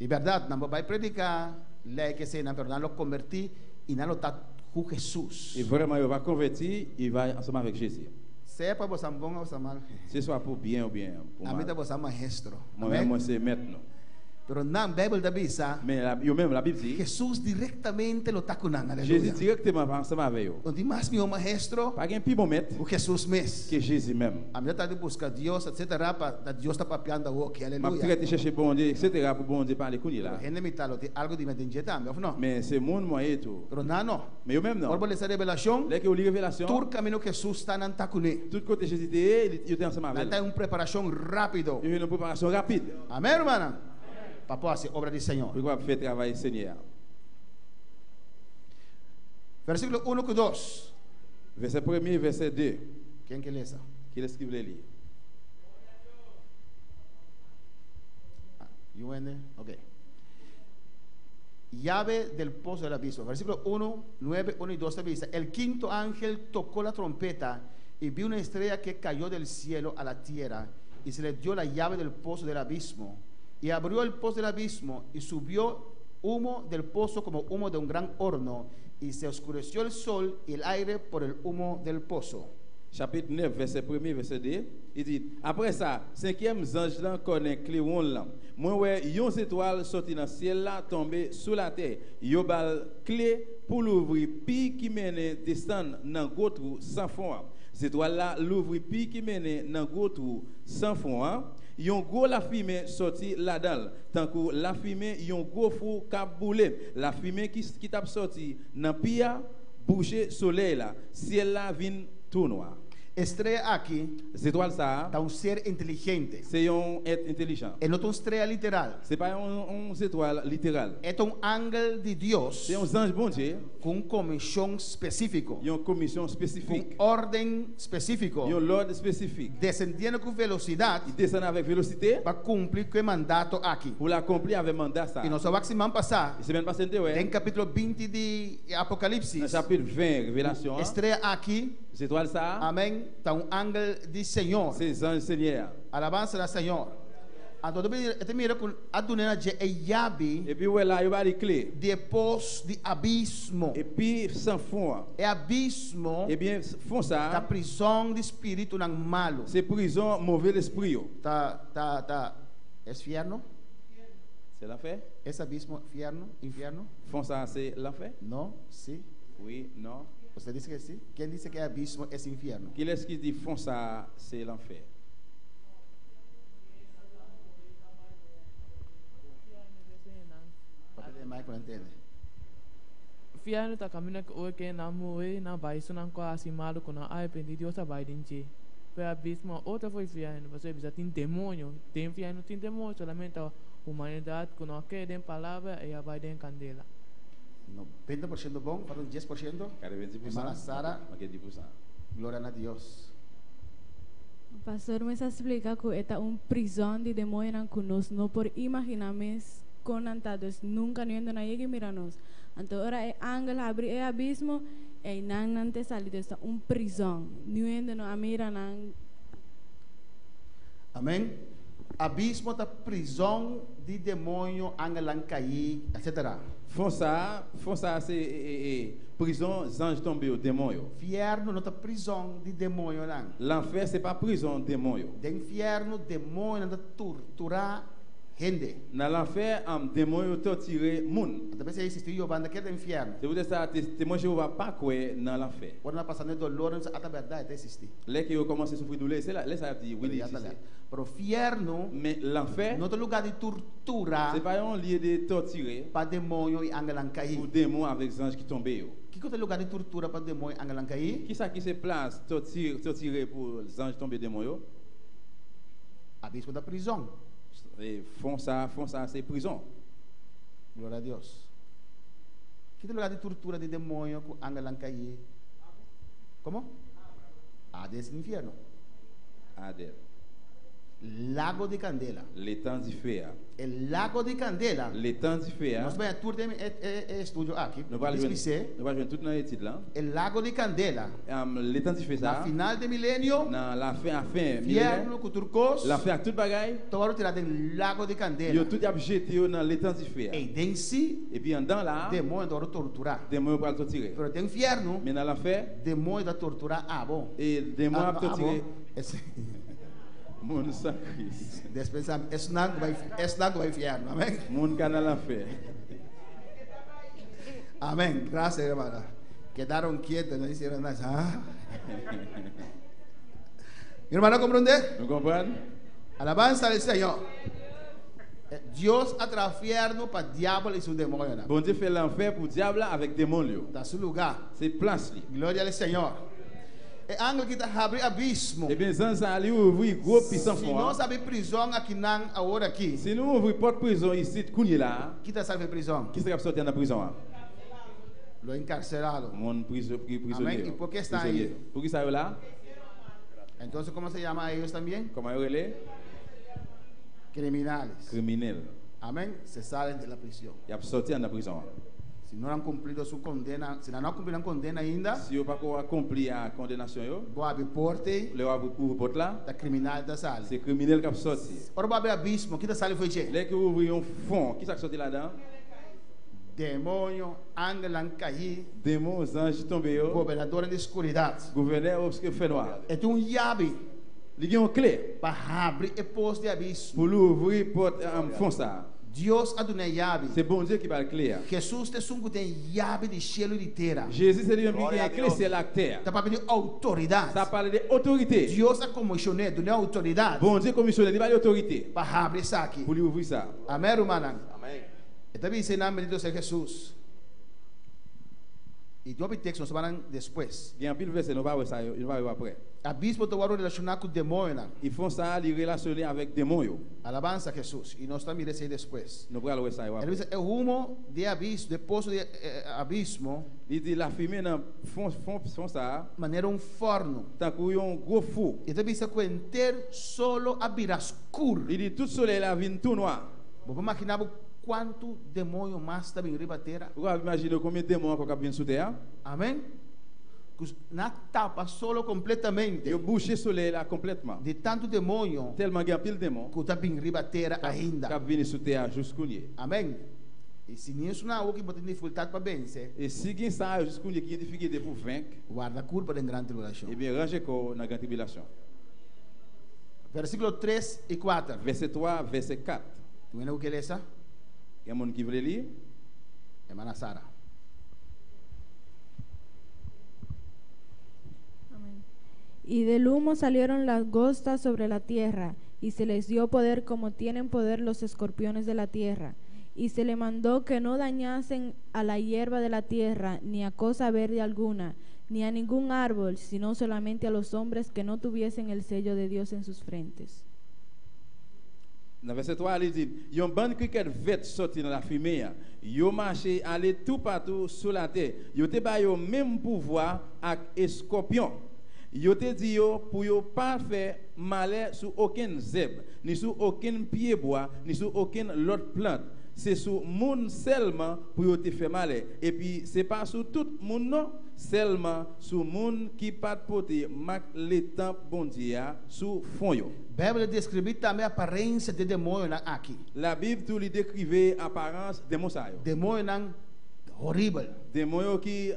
E verdade, não vai predicar, lei que sei, não, pero não lo convertir e não lo tá com Jesus. Et vraiment, il va convertir, il va ensemble avec Jésus. Se é para você bom ou mal. Ce soit pour bien ou bien pour Amém, mal. da você maestro. Moi-même, moi, c'est maintenant. Pero na Bíblia da Bisa, Mais même la Bible dit, Jesus diretamente lo tá com nang. Jésus Aleluia. directement va ensemble avec eux. O de mais meu maestro, Pas un plus bon maître o Jesus mesmo. que Jésus même. A minha tá de buscar Deus, etc. Para Deus tá papiando o que, Ma aleluia. traite chercher bon Dieu, etc. pour bon Dieu parler con là. Gente me talo, tem algo de me dinjeta, meu não. Mais c'est mon moyen tout. Pero não. Mais eux même non. Por essa revelação, Dès que vous lisez révélation, todo caminho que Jesus está nan tá com ele. tout côté Jésus il était ensemble Não avec tá lui. uma preparação rápido. Il y a une préparation rapide. Amém, irmã? Papo, assim, obra do Senhor. Pour pouvoir faire travail Seigneur. Versículo 1 com 2. Verset 1er, verset 2. Quem que lê essa? Qui est-ce qui voulait lire? UN, ok. Llave del pozo del abismo. Versículo 1, 9, 1 y 2 dice: El quinto ángel tocó la trompeta y vi una estrella que cayó del cielo a la tierra y se le dio la llave del pozo del abismo. Y abrió el pozo del abismo y subió humo del pozo como humo de un gran horno y se oscureció el sol y el aire por el humo del pozo. Chapitre 9, verset 1er, verset 2, il dit, après ça, cinquième ange là connaît clairon là. Moi ouais, yon étoile sorti dans le ciel là, tombé sous la terre. Yo bal clé pour l'ouvrir, puis qui mène descendre dans gros trou sans fond. Cette étoile là l'ouvrir, puis qui mène dans gros trou sans fond. Yon gros la fumée sorti là-dedans. Tant que la fumée, yon gros fou cap boulé. La fumée qui t'a sorti dans pia boucher soleil là. Ciel là vin tout noir. Estrella aqui Cette étoile ça, está un ser inteligente. c'est un être intelligent. É não estrela literal. C'est pas une étoile littérale. É um ángel de Deus C'est un ange bon Dieu. com comissão específica, Il y a une commission com spécifique. ordem específica, Il y a un ordre spécifique. descendendo com velocidade Il descend avec vélocité para cumprir com o mandato aqui. pour l'accomplir avec mandat ça. E nós vamos semana passada, Et semaine passée, em ouais, capítulo 20 de dans Apocalipse, le chapitre 20, Révélation, estrela aqui, cette étoile ça, amém, está um ángel de Senhor, c'est ange Seigneur. alabança da Senhor. Então, eu mira com a dona de Iabe Et puis, ouais, là, il y a des clés. depois de abismo. Et puis, sans fond, É abismo eh bien, fond da ça, prisão de espírito não malo. c'est prison, mauvais esprit. Yo. Tá. É infierno? C'est l'enfer? Esse abismo, inferno? Fond ça, c'est l'enfer? Não, sim. Oui, non. Você disse que sim? Quem disse que é abismo é inferno? Qui est-ce qui dit fond ça, c'est l'enfer? Pode mais para entender. Fiano ta kamina ko ke na moe na baiso na ko asimado ko na arrependido sa baidinche. Pero abismo outra foi fiano, você precisa tem demônio, tem fiano, tem demônio, solamente a humanidade que não quer dem palavra e a vai dem candela. 90% bom, para 10%. Cada 20%. Hermana Sara, Ok, 10%. glória a Deus. O pastor me explica que esta prisão de demônio conosco, não por imaginarmos conantados, nunca nem na llegue miranos. Então, ora é ángel abre é abismo e não te salido esta prisão. Não no amira não. Amém? Abismo da prisão de demônio, angelan cair, etc. Fond ça, c'est prison, ange tombé au démon. Yo. Inferno não tá prisão de demônio não. L'enfer, c'est pas prison, démon. Yo. De inferno, demônio não torturar gente. Dans l'enfer, démon yo torturé moun. Talvez existe eu banda que é do inferno. C'est pour ça que témoin Jéhovah pas quoi dans l'enfer. Quando nós passamos dolor, a verdade existe. Là que yo commence à souffrir douleur, c'est là ça dit oui. Para o inferno, Mais l'enfer, não é lugar de tortura c'est pas un lieu de torturer para demônio e angelan pour cair. démons avec les anges qui tombent. Que é lugar de tortura para demônio e angelan cair? Qui ça qui se place torturer pour les anges tombés démons yo? Abismo da prisão. Et font ça c'est prison. Glória a Deus. Que lugar de tortura de demônio com angelan cair? Como? Hades inferno. Adel. Lago de Candela. L'étang du feu. El Lago de Candela. L'étang du feu. Nós vamos tour de estúdio aqui. Nous allons jouer tout dans l'étude là. El Lago de Candela. L'étang du feu Na ça. final de milênio. Dans la fin Inferno millénaire. com turcos. La fin à toute bagaille. Tawaro tirado del Lago de Candela. Yo tout y a jeté dans l'étang du feu. E densi Et puis en dedans là, demônio tawaro torturar. démons pour torturer. Pero tem inferno. Mais dans l'enfer, Demônio da torturar bom. et démons Ah, a torturer Esse mon sang Christ. despensar esse não vai inferno. Amém. Mon canal l'enfer. Amém. Graças, irmã. Quedaram quietos, não disseram nada. Ah. Irmã, compreende? Vous comprenez? Alabanza al Señor. Dios atrae inferno para diablo y su demonio. Bon Dieu fait l'enfer pour diable avec démons yo. Da su lugar. C'est place li. Glória al Señor. E angel que abre abismo. Et bien sans ça ali ouvrir gros puissant Se fond. nós abrir prisão aqui não, agora aqui. Si nous ouvrir porte prison ici kounye là, Que está salve prisão? qui sera sortir dans prison? Lo encarcelado. Mon prisonnier. Amén. ¿Y por qué está ahí? Pour qui ça là? Entonces, ¿cómo se llama a ellos también? Comment il est? Criminales. Criminel. Amén. Se salen de la prisión. Il a sorti dans prison. Si no han cumplido su condena, si no han cumplido la condena ainda, Si vous pas accompli la condamnation yo, vou abrir porte le va pour porte là, da criminal da sala. c'est criminel qui a sorti. Ora vou abrir abismo, que da sala foi che? Dès que vous ouvrez un fond, qui ça sorti là-dedans? Demônio, angelan cair, Démons, anges tombés yo, governador da escuridade. gouverneur obscur fait noir. É um llave Il y a une clé para abrir e posto de abismo. pour l'ouvrir porte en fond ça. Deus aduna llave. C'est bon Dieu qui va le clé. Jesus te sungo tem llave de cielo e de terra. Jésus c'est lui-même qui a clé c'est la terre. Tá para pedir autoridade. Ça parle d'autorité. Deus a commissioné de autoridade Bon Dieu commissionne, il va l'autorité para abrir isso aqui. pour lui ouvrir ça. Amém, irmã? Amén. E também ensinamos bendito seja Jesus. E dois textos nós vamos depois. Il y a un pile verset, nous va voir ça, il va voir après. Abismo te varo relacionar com o demônio. Ils font ça, ils relationnent avec des démons. Alabança a Jesus. E nós também iremos depois. Nous allons voir ça Ele après. diz, é o rumo de abismo, de poço de abismo, Il dit la fumée dans font ça, maneira forno. tant qu'il y a un gros four. E também se conter solo abrirá escuro. Il dit tout soleil la vient tout noir. Vou imaginar quanto demônio mais está bem riba terra. Vous pouvez imaginer combien de démons encore viennent sous terre? Amém? Na tapa solo completamente. Ils ont bouché le soleil là complètement. De tanto demônio Tellement il y a pile de démons que está bem riba terra qui ainda. viennent sous terre jusqu'au nier. Amém? E se nisso não há o que botar dificuldade para vencer, Et si il y a ça jusqu'au nier qui a difficulté pour vaincre, guarda a curva da grande tribulação. eh bien rangez dans la grande tribulation. Versículo 3 e 4. Verset 3, verset 4. Tu vês o que é essa? Il y a un monde qui veut lire. Hermana Sara. Y del humo salieron las langostas sobre la tierra, y se les dio poder como tienen poder los escorpiones de la tierra. Y se le mandó que no dañasen a la hierba de la tierra, ni a cosa verde alguna, ni a ningún árbol, sino solamente a los hombres que no tuviesen el sello de Dios en sus frentes. Dans verset 3, il dit, il y a un bon criquet vert sorti dans la fumée. Ils ont marché, allé tout partout sur la terre. Ils ont le même pouvoir avec les scorpions. Ils ont dit pour ne pas faire malheur sur aucun zèbre, ni sur aucun pied bois, ni sur aucune autre plante. C'est sur le monde seulement pour te faire malheur. Et puis, ce n'est pas sur tout le monde, non, seulement sur le monde qui pas porter l'état bon Dieu sur fond. A Bíblia descreve também a aparência de demônio aqui. La Bible tout lui décrivait apparence des mosaïques. Demônio horrível, Des moyens qui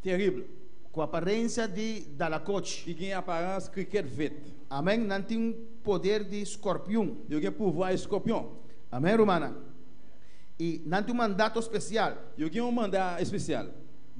terribles. com a aparência de dalacote. Qui ont une apparence cricket verte. Amém? Não tem poder de escorpião. Ils ont un pouvoir de scorpion. Amém, hermana. E não tem um mandato especial. Yo gen un mandat spécial.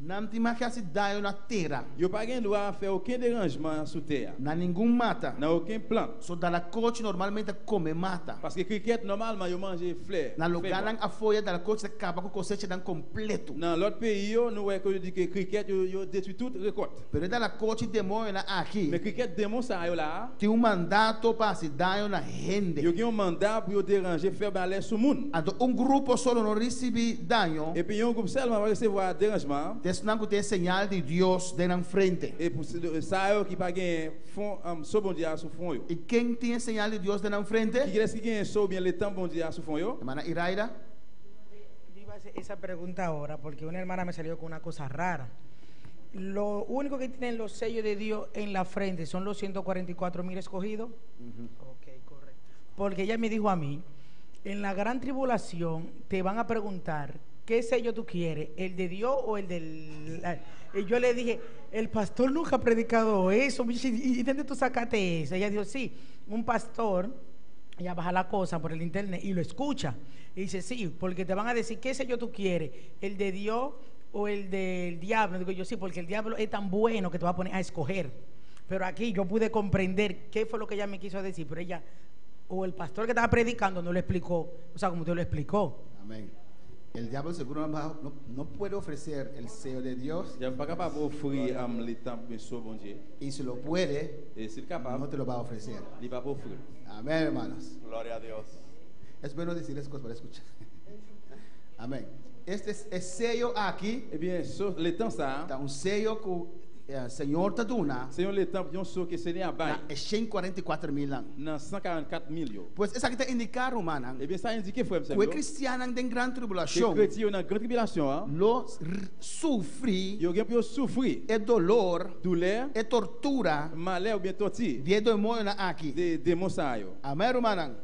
Não tem mais que se dar na terra. Yo pas gen droit faire aucun dérangement sous terre. Na nenhum mata. Dans aucun plan. So da coach normalmente come mata. Parce que cricket normalement yo mange fleur. Na lugar nan a folha da coach acaba com cosecha dan completo. Dans l'autre pays yo nous ouais que yo dit que cricket yo détruit toute récolte. Pero da coach demônio na aqui. Mais cricket démon ça yo là. Tem mandato para se dar na rende. Yo gen un mandat pour yo déranger faire balai sous monde. Então grupo solo não recebe dano. Et puis un groupe seulement va recevoir dérangement. Desnango tem señal de Deus na frente. Et pour ça yo qui pas gen fond so bon dia sous fond yo. E quem tem señal de Deus na frente? Qui est-ce qui gen so bien le temps bon dia sous fond yo? Hermana Iraida. Yo iba a hacer esa pregunta ahora porque una hermana me salió con una cosa rara. Lo único que tienen los sellos de Dios en la frente son los 144,000 escogidos. Ok, correcto. Porque ella me dijo a mí, en la gran tribulación te van a preguntar ¿qué sello tú quieres? ¿El de Dios o el del...? Y yo le dije, el pastor nunca ha predicado eso. ¿Y dónde tú sacaste eso? Ella dijo, sí, un pastor, ella baja la cosa por el internet y lo escucha. Y dice, sí, porque te van a decir, ¿qué sello tú quieres? ¿El de Dios o el del diablo? Digo yo, sí, porque el diablo es tan bueno que te va a poner a escoger. Pero aquí yo pude comprender qué fue lo que ella me quiso decir, pero ella, o el pastor que estaba predicando no lo explicó, o sea, como usted lo explicó. Amén. El diablo seguro no puede ofrecer el sello de Dios. Ya pas capable d'offrir le temps bien so bon Dieu. Y si lo puede, Et s'il capable, no te lo va a ofrecer. il va pas offrir. Amén, hermanos. Gloria a Dios. Es bueno decir esas cosas para escuchar. Amén. Este es el sello aquí. Eh bien, so, le temps ça, Está un sello que el Señor te dona. c'est le temps yon so que c'est à bail. Na 144,000 anos. Dans 144,000 yo. Pois essa aqui está indicando, hermano, Eh bien, ça indique frère que o cristiano tem grande que tribulação. chrétien dans grande tribulation, hein, Lo sofre yo gen pour souffrir, é dolor, douleur, é tortura malheur ou bien torture de demônio aqui. de démons ça yo. Amém, hermano?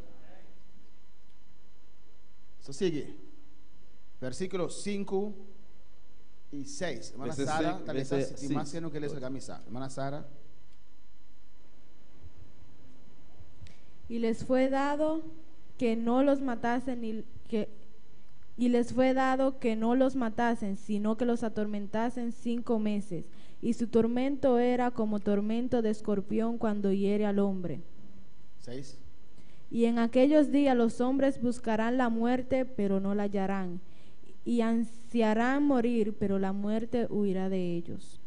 Só sigue. Versículo 5 y 6. Hermana Verse Sara, cinco, tal vez verse si más six. que les haga misa. Hermana Sara. Y les fue dado que no los matasen y les fue dado que no los matasen, sino que los atormentasen 5 meses. Y su tormento era como tormento de escorpión cuando hiere al hombre. 6. Y en aquellos días los hombres buscarán la muerte, pero no la hallarán. Y ansiarán morir, pero la muerte huirá de ellos.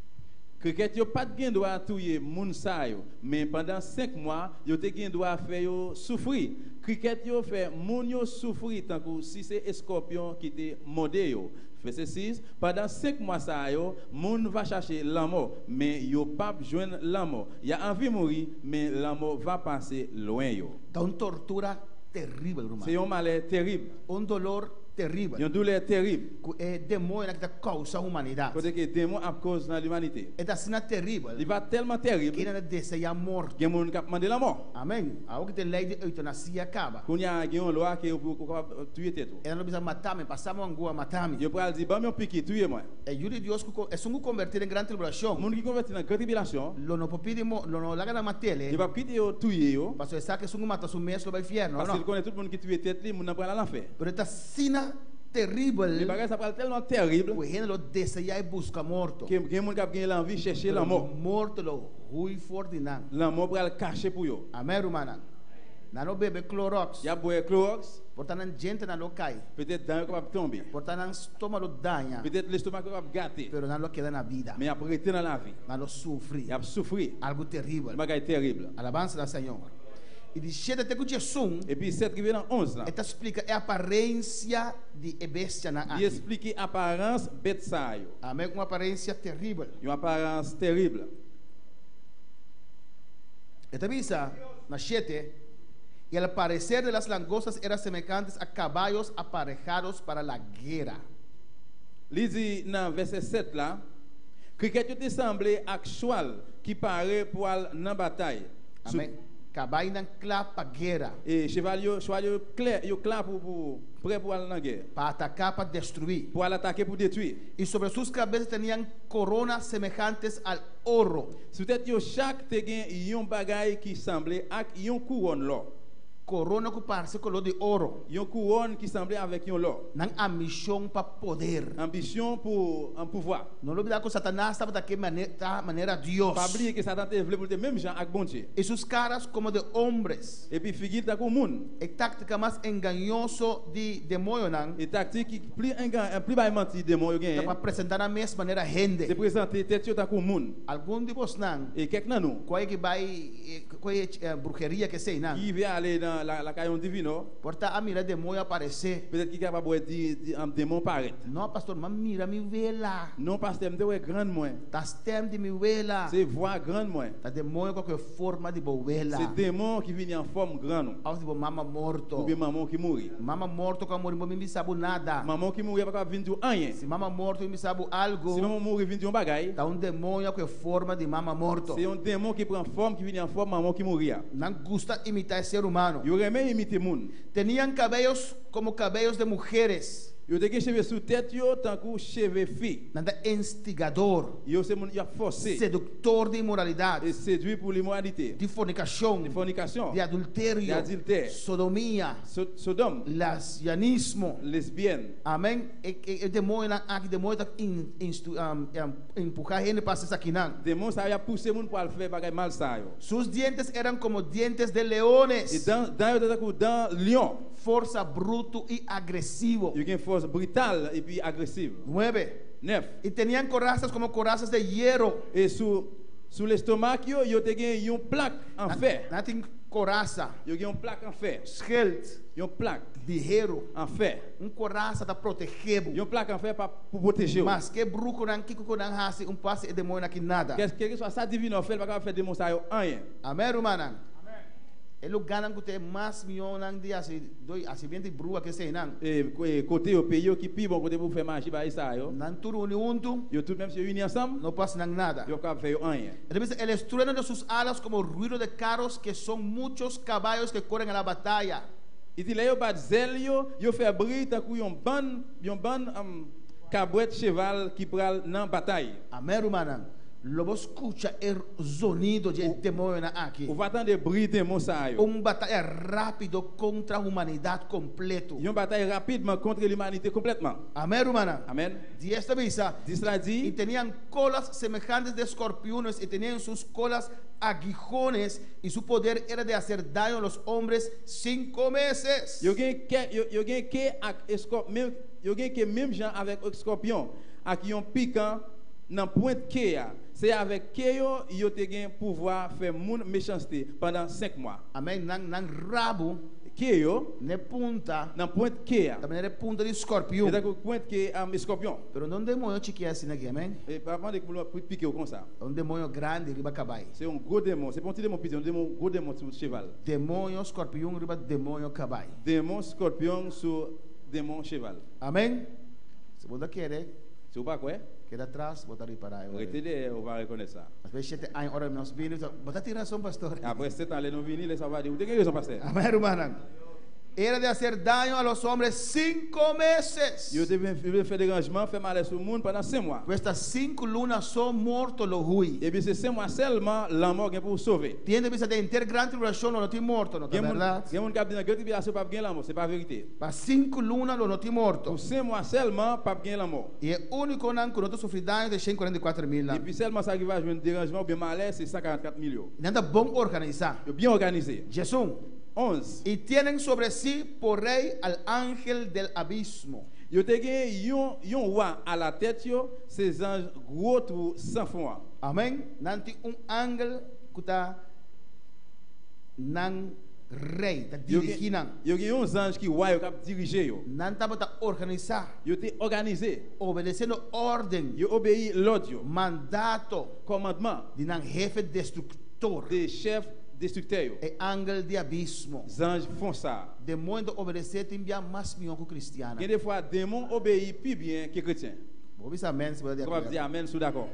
Cricket yo pas gen droit touyer moun sa yo, mais pendant 5 mois, yo te gen droit faire yo souffrir. Cricket yo fait moun yo souffrir tant que si c'est escorpion qui te mordé yo. Verset 6, pendant 5 mois ça yo, moun va chercher la mort, mais yo pas joindre la mort. Y a envie mourir, mais la mort va passer loin yo. Está una tortura terrible, hermano. C'est un malheur terrible, Un dolor terrible. une douleur terrible. É demônio que causa a humanidade. Côté que démon a cause dans l'humanité. É assim terrible. Il va tellement terrible, Que ainda deseja a morte. gen moun k'ap mande la mort. Amém? Algo que tem lei de eutanásia acaba. Kounya gen yon loi que vous pouvez tuer tête. Ela não precisa matar-me, passamos uma rua matar-me. Yo pral di ba mi piqué tuer moi. É júri Deus que é só converter em grande tribulação. Moun ki converti dans grande tribulation, Lo no popidimo, lo no laga na matele. il va quitter yo tuer yo Parce que ça que só mata su mês lo vai inferno, parce qu'il não? connaît tout le monde qui tuer tête li, moun nan pral à l'enfer. Pero esta sina Les terrible. bagages ça pral tellement terrible O reino lo deseja e busca morto. que gen moun k'ap gen l'envie chercher la mort. Morto lo rui forte não. La mort pral cacher pour yo. Amém, hermana? Na no bebe Clorox. Ya boire Clorox, Portanto, gente na lo cai. peut-être dans capable tomber. Portanto, estômago danha. Peut-être l'estomac capable gâter. Pero não lo queda na vida. Mais après rester dans la vie, Não lo sofre. il a souffrir. Algo terrível. Bagage terrible. Alabança do Senhor. E de cheio até que Jesus, Et puis 7 qui vient dans 11 là. esta explica a aparência de bestia na Il aqui. explique apparence bête ça yo. Amém? Uma aparência terrível. Une apparence terrible. Esta visa, na 7, y al parecer de las langostas eran semejantes a caballos aparejados para la guerra. Li dit dans verset 7 là, cricket yo te semblé ak cheval qui paraît pour aller dans bataille. Amém? Caballo não clap para guerra, Et cheval yo clair, yo clair pour prêt pour aller dans guerre, para atacar, para destruir. pour aller attaquer pour détruire. Y sobre sus cabezas tenían coronas semejantes al oro. Sous tête yo chaque te gen yon bagay qui semblait ak yon couronne là. corona que parece color de oro. Une couronne qui semblait avec un l'or. Nang ambition para poder. Ambition pour un pouvoir. Não olvidar que Satanás estava daquela maneira Deus. Pas oublier que Satan te voulait pour les mêmes gens avec bon Dieu. E seus caras como de hombres. Et puis figure ta comme monde. E tática mais enganhoso de demônio nang. Et tactique qui plus ba mentir démon gain. Para apresentar a mesma maneira gente. C'est présenter tête ta comme monde. Algum de vos nang. Et quelques nan nous. Qual que vai qual bruxeria que sei nang. Qui veut aller dans la caillon divino. Porta a mira demônio aparecer. Peut-être qu'il capable de un démon paraître. Non pastor, mas mira mi vela. Non pasteur, me ouais grande moins. Tas tem de mi vela. C'est voix grande moins. Ta demônio qualquer forma de vela. C'est démon qui vient en forme grande. Aos de mama morto. Ou bien maman qui mourit. Mama morto quand mourir me sabe nada. Maman qui mourit pas vir do rien. Se mama morto me sabe algo. Se maman mourir vir de um bagay. Tá demônio que forma de mama morto. C'est un démon qui prend forme qui vient en forme maman qui mourir. Não gusta imitar ser humano. Eu remei imiter mundo. Tenían cabellos como cabellos de mujeres. Eu tenho cheveux sous tête yo tant que cheveux filles. Nada instigador. Eu sei mon forcé. Seductor de imoralidade. Et séduit pour l'immoralité. De fornicação. De fornicação. De adultério. De adultério. Sodomia. Sodom. Lesbianismo. Lesbienne. Amém. E demônio aqui demônio tá empurrar ele para essa aqui não. Demônio sabe pousser mundo para fazer bagay mal saio. Sus dientes eram como dientes de leones. E dans lion. Força bruto e agressivo. E tem força brutal e puis agressiva. 9. E tinham corazas como corazas de hierro. E sur l'estomac yo tem une plaque en fer. Natin coraça. Yo tem une plaque en fer. Schild. Une plaque de hierro en fer. Coraça para proteger. Une plaque en fer para proteger. Mas que bruco não que não hasi passe e demônio aqui nada. Que soit ça divino fait para faire démonstrer rien. Amém, irmã. Ele ganha que tem mais milhões de assim bem de brua que sei não. E côté o pays qui pi bon côté pour faire marcher ba isso yo. Não tudo unido. Yo tout même se unir ensemble. Não passa nada. Yo capaz faire rien. El estruendo de sus alas como ruido de carros que son muchos caballos que corren a la batalla. E dit là yo bat zel yo fait bruit tant que yon ban cabouette cheval qui pral dans bataille. Amém, irmã. Lobo escucha el sonido de demônio aqui. O vai entender bruit demônio saio. Batalha rápido contra a humanidade completo. Uma batalha rapidement contre l'humanité complètement. Amém, irmã. Amém. De esta visa. Diz lá e tenían colas semejantes de escorpiones y tenían sus colas aguijones y su poder era de hacer daño a los hombres 5 meses. Yo gen que même gens avec escorpion à qui ont piquant dans pointe que c'est avec que yo te gen pouvoir faire moun méchanceté pendant 5 mois. Amém. Nang rabo que yo ne punta na pointe que também é punta de escorpião. É da pointe que escorpião. Pero não demônio chique assim aqui, amém? E para quando que piquer comme ça. Um demônio grande riba cabai. C'est un gros démon, c'est pas un petit démon petit, un démon gros démon sur cheval. Demônio escorpião riba demônio cabai. Démon scorpion sur démon cheval. Amém? Se você quer, se pas quoi? Queda atrás, botar para aí. Retire, on va reconnaître ça. Às vezes você tem hora nós vinimos, botar tem razão, pastor. Après 7 ans, les non venus, les ça va dire, vous avez raison, pasteur. Amém, irmã. Era de hacer daño a los hombres 5 meses. Yo devais faire dérangement, faire mal à tout le monde pendant 5 mois. Estas 5 lunas son mortos los hui. Et bien c'est 5 mois seulement la mort est pour sauver. Tiene visa de inter gran tribulación no ti morto, no, verdad? Il y a un cap dans grande tribulation pas bien la mort, c'est pas vérité. Pas 5 lunas lo no ti morto. Pour 5 mois seulement pas bien la mort. E é único nan que não sofri daño de 144,000. Et puis seulement ça qui va jouer un dérangement ou bien malaise c'est 144 millions. Nada bom organizar. Bien organisé. Jesus 11. Y tienen sobre sí por rey al ángel del abismo. Yo te gen yon roi à la tête yo, ces anges gros tout sans fond. Amen. Nanti ángel kuta nan rei, ta diriginan. Yo gen yon ange qui roi yo k'ap diriger yo. Nanta bota organizar. Yo te organisé. Obedeciendo orden. Yo obéi l'ordre yo. Mandato. Commandement. De nan jefe destructor. De chef destructeur. É ángel de abismo. Anges font ça. Demônio obedecer tem bien mais mieux que cristiano. Et des fois démon obéit plus bien que chrétien. Vou dizer amém, se pode dire amén, sou d'accord.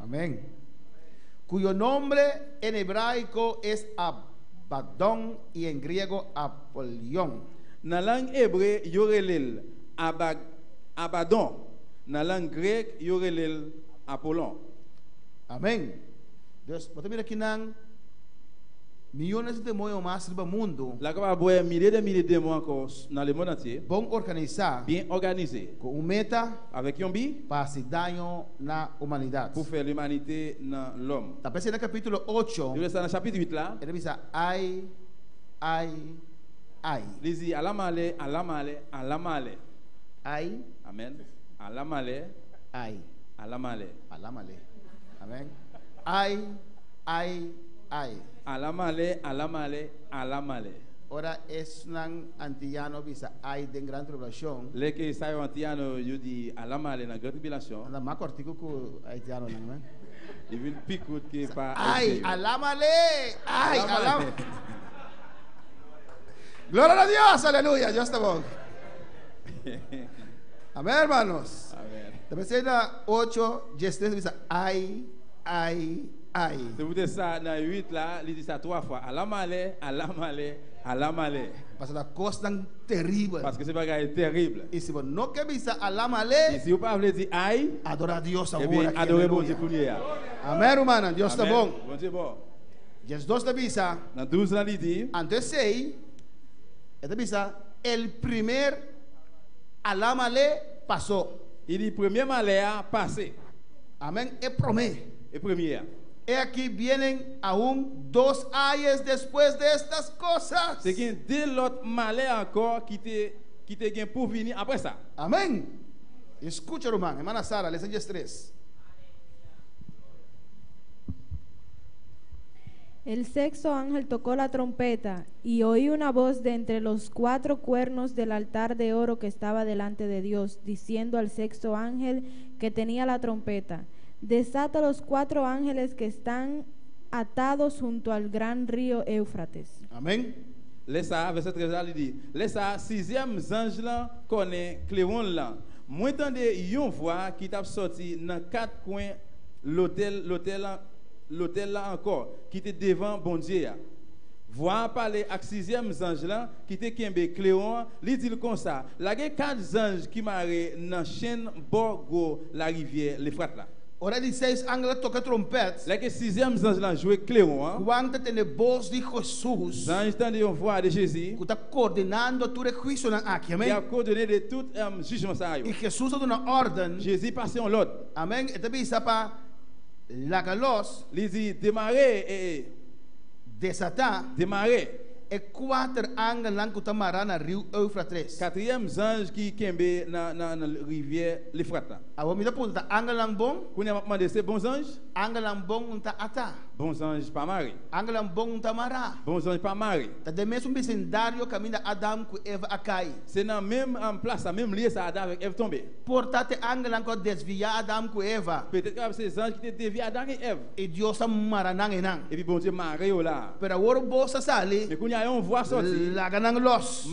Amén. Cuyo nombre en hebraico es Abaddon y en griego Apolión. Na langue hébreu yorelel Abaddon. Na langue grecque yorelel Apollon. Amén. Deus, bota mira aqui nang millones de demônios mais no mundo, Là, on va voir milliers de démons encore dans le monde entier, vão organizar bien organisés, com meta avec un but para se danho na humanidade. pour faire l'humanité dans l'homme. Tá pensando no capítulo 8, Il est dans le chapitre 8 là, ele diz: ai, ai, ai, il dit à la malais, à la malais, à la malais. ai, Amen. À la malais, ai. à la malais. Alámale. Amém. Ai, ai, ai. À la malais, à la malais, à la malais. Ora es nan antiano bisa ai den gran tribulação. Les que savent antiano, je dis à la malais dans la grande tribulation. Anda mais cortico que haitiano nan, né? Il vient plus court que par. Ai, alámale. Ai, alámale. Gloria a Dios, aleluya. Dios está bom. Amén, hermanos. Amen. Também sei na 8, 16 bisa ai, ai, ai. C'est pour ça, dans 8 là, il dit ça 3 fois. À la malais, à la malais, à la malais. Parce que la cause tan terrible. Parce que c'est pas terrible. E se você não quer bisa alámale, Et si vous parlez dire aïe, adora a Deus eh agora. bien, aqui, adorez bon Dieu aleluia. pour nous. Amém, irmã. Deus está bom. Bon Dieu bon. Jesus da bisa, Dans 12 là, il dit, antes sei, esta bisa, el primer alámale passou. il dit premier malais a passé. Amém. E promete. Et premier. E aqui vienen aún 2 años después de estas cosas. C'est qu'il y a deux autres malais encore qui te gain pour venir après ça. Amém. Escucha, irmã. Hermana Sara, lição 3. El sexto ángel tocó la trompeta y oí una voz de entre los 4 cuernos del altar de oro que estaba delante de Dios, diciendo al sexto ángel que tenía la trompeta: desata los 4 ángeles que están atados junto al gran río Éufrates. Amém. Laisse ça, verset 13 là, il dit, laisse ça, 6e ange là, connaît Cléon là. Moi, entendez une voix qui t'a sorti dans 4 coins l'hôtel là encore, qui était devant bon Dieu. Voix parler avec 6e ange là, qui était Kembe Cléon, il dit comme ça, là, il y a 4 anges qui marrent dans la chaîne Borgo, la rivière, l'Euphrate là. Ora de 6 ángeles toca trompete. Là, que 6e ange là jouait Cléon. Quando tem a voz de Jesus, Dans l'instant de voix de Jésus, que está coordenando todo o juízo aqui, qui amém? a coordonné de tout jugement ça. E Jesus dá uma ordem, Jésus passé en l'autre. amém? E também está para lagalos, Il dit démarrer et desatar, démarrer. e 4 ángeles lá que está marando no rio Éufrates. 4e ange qui kembe na rivière l'Euphrate. A vamos apontar, ángel lang bom, Qu'on a demandé c'est bons anges, ángel lang bom tá ata, bons anges pas mari. ángel lang bom tá mará. Bons anges pas mari. Tá de mesmo vecindário caminho Adam com Eva a cai. C'est dans même en place, même lié ça Adam avec Ève tombée. Portanto, ángel lang que desviar Adam com Eva. Peut-être que c'est anges qui te dévié Adam et Ève. E Deus tá maranang enang. Et puis bon Dieu mari là. Pero agora bolsa sali, Mais qu'on y a on voit sortir. laganang los.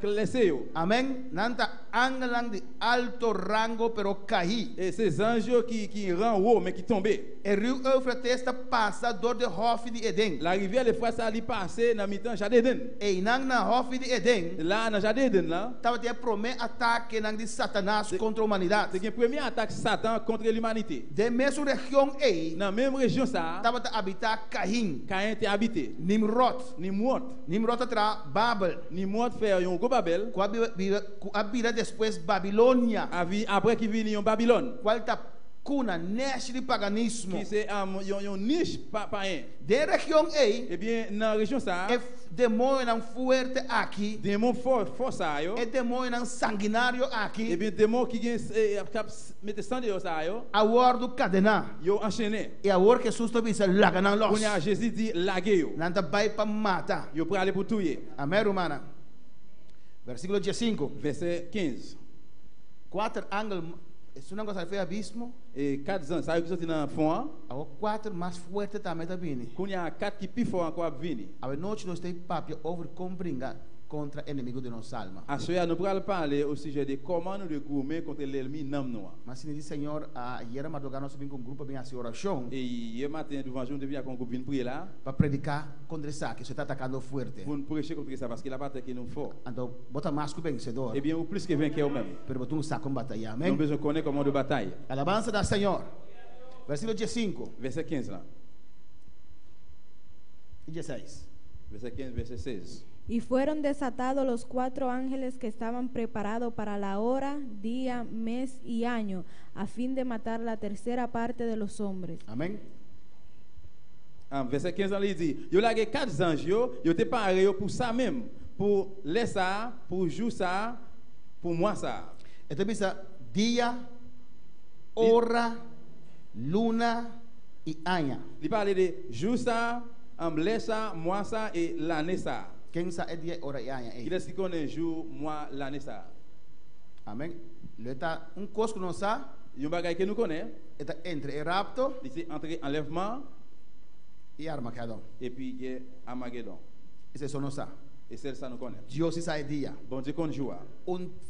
Laissez yo. Amém? Nanta ángel lang de alto rango pero caí. Et ces anges qui rend haut mais qui tombent. E rio Éufrates está passador de Hof de Eden. La rivière l'Euphrate ça li passé dans mi-temps jardin d'Éden. E nang na Hof de Eden, Là dans jardin d'Éden là, tava ter promé ataque nang de Satanás contra a humanidade. c'est une première attaque Satan contre l'humanité. De mesma região aí, Dans la même région ça, tava a habitar Caim, Caïn était habité. Nimrod. Nimrod tra Babel. Nimrod fait un gros Babel. Habira depois Babilônia. Après qui vient en Babylone. Qual tá cuna neste de paganismo. Qui c'est un niche païen. De região aí, Eh bien dans la région ça, é demônio não forte aqui. démon fort ça yo. É demônio não sanguinário Eh aqui. bien démon qui gagne mettre sang de ça yo. A word cadena. Yo enchaîné. E a word Jesus to bisa laganan los. On y a Jésus dit laguer yo. Nanta vai para mata. Yo pour aller pour tuer. Amém, romana. Versículo 15. Verset 15. 4 ángeles. Isso não gosta de abismo. Et 4 ans, ça y est sorti dans le fond. A 4 mais forte também tá vindo. Qu'on y a 4 qui plus fort encore venir. A noite nós tem papo over compringa contra inimigo de nossa alma. À ce nous pourrons parler au sujet de comment nous goumer contre l'ennemi nam noir. Mas se diz Senhor, hier madrugada nós vimos com um grupo bem assim oração. Et hier matin devant jour devia con groupe prier là. Para predicar contra isso que você está atacando forte. Pour nous prêcher contre ça parce qu'il a pas attaqué nous fort. Então, bota mais que vencedor. Eh bien, ou plus que vainqueur même. Pero botou um saco batalha, Nous amém? besoin connaître comment de bataille. Alabança da Senhor. Versículo 15 Verset 15 là. e 16. Verset 15, verset 16. Y fueron desatados los 4 ángeles que estaban preparados para la hora, día, mes y año, a fin de matar la tercera parte de los hombres. Amen. Verset 15, il dit, yo lage 4 anges yo te paré yo pour ça même, pour les ça, pour jour ça, pour moi ça. Então, bisa dia, hora, luna e año. Il parle de jour ça, les ça, mois ça et l'année ça. Quem sabe dia, hora e año? Qui est-ce qui connaît jour, mois, l'année ça? Amen. Leta coisa que não sabe. Yon bagay que nous connaît. Eta entre e rapto. C'est entre enlèvement e Armagedon. Et puis il y a Armageddon. Isso só não sabe. Et c'est ça nous connaît. Deus sabe dia. Bon Dieu connaît jour.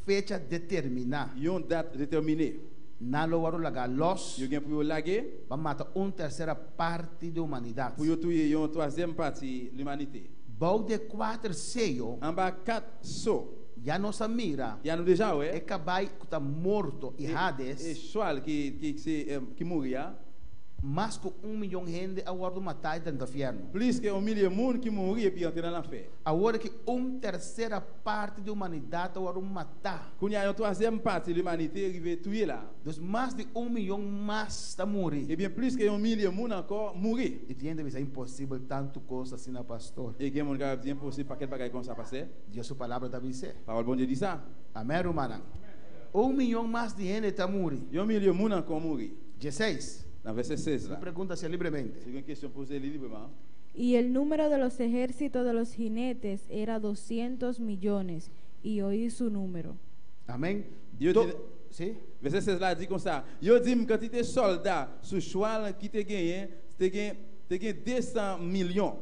Fecha determinada. Une date déterminée. Nalo waru laga los. Yo gen pour laguer. Va matar terceira parte da humanidade. Pour yo tuer une troisième partie de l'humanité. Bau de 4 sellos. En bas 4 sceaux. Já nossa mira. Já no déjà ouais. É cabai que está morto e Hades. E cheval que morria. Mais que 1 milhão de gente agora matar dentro do inferno. Plus que 1 million de monde qui morria e puis entrer dans l'enfer. Agora que terceira parte da humanidade agora matar. Quando a troisième partie de l'humanité arrive tuer là. Dus mais de 1 milhão mais está morrer. Et bien plus que 1 million de monde encore mourir. E tem é impossível tanto coisa assim na pastor. Et que mon gars dit impossible paquet bagaille comme ça passer. Deus sua palavra está dizer. Parole bon Dieu dit ça. Amém, irmã. 1 milhão mais de gente está morrer. 1 million de monde encore mourir. 16. Dans verset 16 là. Pregunta-se livremente. C'est une question posée librement. Y el número de los ejércitos de los jinetes era 200 millones, y oí su número. Amén. Sí? Verset 16 là dit comme ça. Yo dit quantité de soldats sous cheval qui te gagné, te gagné 200 millions.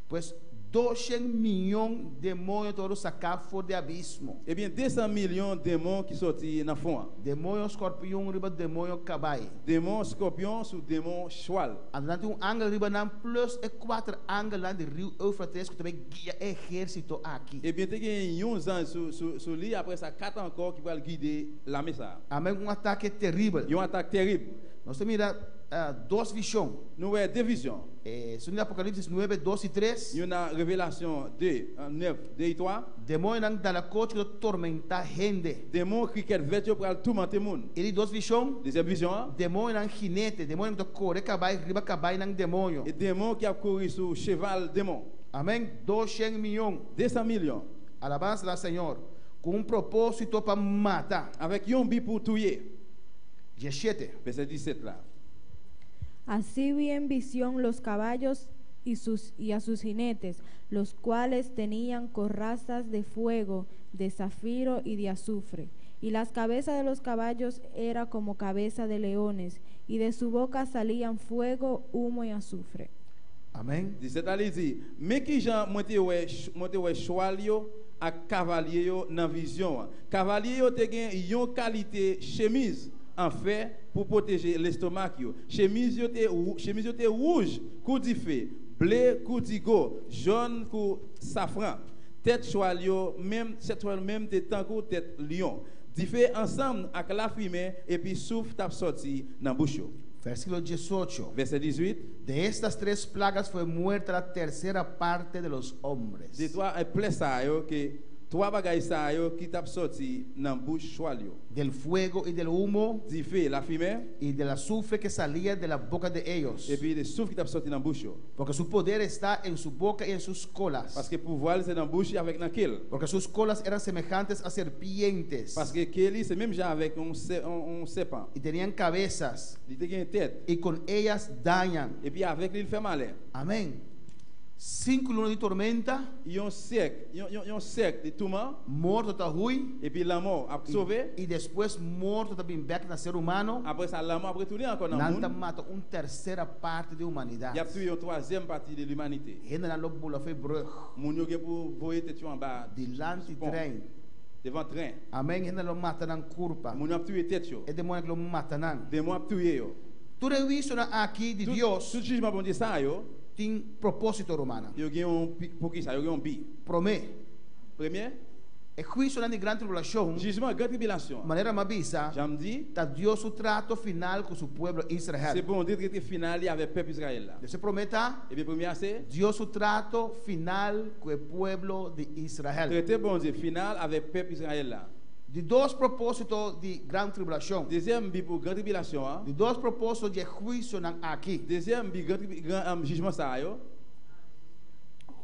Pues 200 milhões de demônios todos sacados fora do abismo. Eh bien 200 millions de démons qui sortis dans fond. Demônio escorpião riba demônio cabai. Démon scorpion sous démon cheval. Andante ángel riba nan plus e 4 ángeles lá de rio Eufrates que também guia exército aqui. Eh bien te gagné 11 ans sur lui après ça 4 encore qui vont guider l'armée ça. Amém, ataque terrível. Un attaque terrible. Nós mira 2 visões. Nous avons 2 visions. Segundo Apocalipse 9, 2 e 3. Il y a une révélation 2, 9, 2 et 3. Demônio não dá coach que tormenta gente. Démon qui quer vêtu pour tourmenter monde. Ele 2 visões. Deuxième vision. Demônio não jinete, demônio que corre cabai, riba cabai não demônio. Et démon qui a couru sur cheval démon. Amém. 200 milhões. 200 millions. Alabança lá, Senhor. Com propósito para matar. Avec un but pour tuer. 17. Verset 17 là. Así vi en visión los caballos y a sus jinetes, los cuales tenían corazas de fuego, de zafiro y de azufre. Y las cabezas de los caballos era como cabeza de leones, y de su boca salían fuego, humo y azufre. Amém. 17 ali dit, mais qui Jean monté ouais cheval yo à cavalier yo dans vision. Cavalier yo te gen yon qualité chemise en fait pour protéger l'estomac yo. Chemise yo te rouge, coup di feu, bleu coup digo, jaune coup safran. Tête cheval yo même cette cheval même te tankou tête lion. Di fait ensemble avec la fumée et puis souffle t'a sorti dans bouche yo. Versículo 18. Verset 18. De estas 3 plagas fue muerta la tercera parte de los hombres. De toi un plein ça yo que 3 bagailles ça yo qui t'a sorti dans bouche cheval yo. Del fuego y del humo. Du feu, la fumée. Y del azufre que salía de la boca de ellos. Et puis le souffle qui t'a sorti dans bouche yo. Porque su poder está en su boca y en sus colas. Parce que pouvoir c'est dans bouche avec dans quel. Porque sus colas eran semejantes a serpientes. Parce que Kelly c'est même genre avec un serpent. Y tenían cabezas. Il tenait une tête. Y con ellas dañan. Et puis avec lui il fait mal. Amén. 5 lunas de tormenta. Y un sec de tourment. Morto ta hui. Et puis la mort a sauvé. Y después morto también back na ser humano. Après ça la mort a retourné encore dans le monde. Nanta mata terceira parte de humanidade. Il a tué une troisième partie de l'humanité. Hena lo bula foi brug. Moun yo gen pour voyer tête en bas. Dilante trem. Devant train. Amém. Hena lo mata nan curpa. Moun a tué tête yo. E demônio que lo mata nan. Demônio a tué yo. Tudo isso aqui de Deus. Tout jugement bon Dieu ça yo. Tem propósito romano. Yo gen pour qui ça? Yo gen un but. Promet. Premier. É juízo na grande tribulação. Jugement grande tribulation. Maneira mabisa. Já me dit, Tá Deus o trato final com o seu povo Israel. c'est bon dire que final avec peuple Israël là. Deus se prometa. Et bien premier c'est Deus o trato final com o povo de Israel. traité bon Dieu final avec peuple Israël là. De dois propósitos de grande tribulação. Deuxième bi pour grande tribulation, hein. De dois propósitos de juízo aqui. Deuxième bi grand jugement ça yo.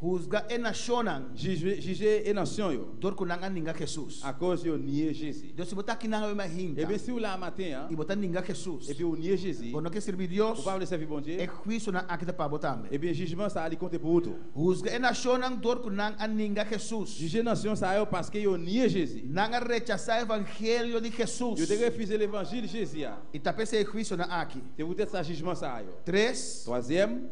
Juzga e nacionan. Juger et nation yo. Dor ku nanga ninga Jesus. À cause yo nier Jésus. Deus se botar aqui na uma hinta. Et bien si vous là matin, hein, E botar ninga Jesus. et puis vous nier Jésus, Quando que servir vous Deus. pas le servir bon Dieu. É juízo na aqui da para botar. Et bien jugement ça ali compter pour vous. Juzga e nacionan dor ku nanga ninga Jesus. Juger nation ça yo parce que yo nier Jésus. Nanga rechazar o evangelho de Jesus. Yo te refuser l'évangile de Jésus. E tá pensando em juízo na aqui. C'est peut-être ça jugement ça yo. 3. Troisième,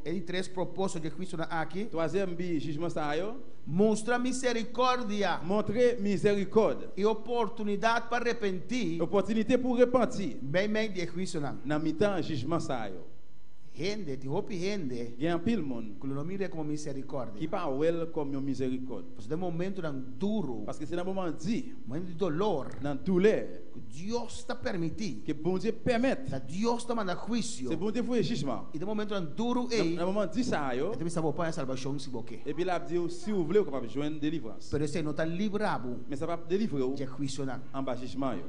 Ele 3 propósitos de juízo na aqui. troisième bi jugement ça yo. Mostra misericórdia Montrer miséricorde. e oportunidade para arrepentir. Opportunité pour repentir. Bem de juízo na. Dans mi-temps jugement ça yo. Gente, de hope gente, Il y a un pile monde que não mira como misericórdia. qui pas well comme une miséricorde. Parce que de momento não duro, Parce que c'est dans le moment dit, momento de dolor, dans douleur, que Deus está permitindo, que bon Dieu permette. que Deus está mandando juízo. C'est bon Dieu pour le jugement. E de momento não duro Dans ei, le moment dit ça yo. então está para a salvação se boque. Et puis là dit si vous voulez vous capable joindre délivrance. Pero esse não está livrado Mais ça va délivrer vous de juízo não. en bas jugement yo.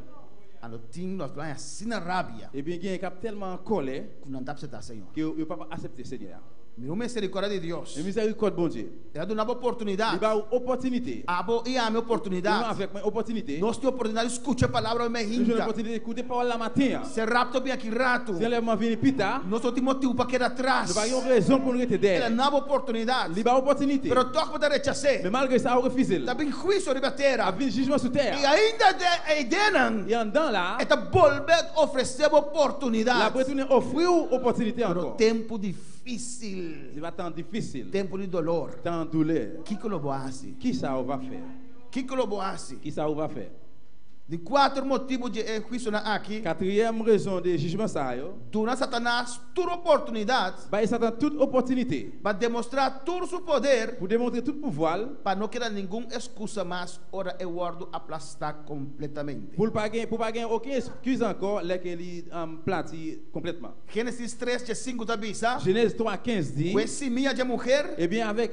Ano ting nós vamos assim na rábia, Et bien il y a un cap tellement en colère que não dá para aceitar, Senhor. que vous pas accepter Seigneur. Meu misericórdia de Deus. Et miséricorde bon Dieu. Ela dá uma Il oportunidade. va une opportunité. Abo e a minha Nous oportunidade. avec une opportunité. Nós temos oportunidade de escutar a palavra Nous avons une mehinda. opportunité d'écouter parole la matin. Se rapto bem aqui rato. Si enlèvement vient plus tard, Nós não temos motivo para quedar atrás. nous n'avons pas raison pour nous rester Ela derrière. não há oportunidade. Il y a une opportunité. Pero toca para rechazar. Mais malgré ça, on refuse. Tá bem juízo de Il y a terra. un jugement sur E terre. ainda denan. Et en dedans là, Esta volver oferecer la oportunidade. retourner offrir une opportunité Pero encore. tempo difícil. C'est un temps difficile, Tempo de dolor. temps de douleur. Que lo boasse? Qui ça on va faire? Que lo boasse? Qui ça on va faire? De 4 motivos de juízo na aqui. Quatrième raison de jugement ça yo. Durante Satanás, toda oportunidade Bah ça donne toute opportunité para demonstrar todo seu poder. pour démontrer tout pouvoir. Para não quedar nenhuma excusa mais, ora eu guardo aplastar completamente. Pour pas gagner aucune excuse encore, là qu'il plati complètement. Gênesis 3, de 5 da bisa. Genèse 3:15 dit. Com esse minha de mulher, Eh bien avec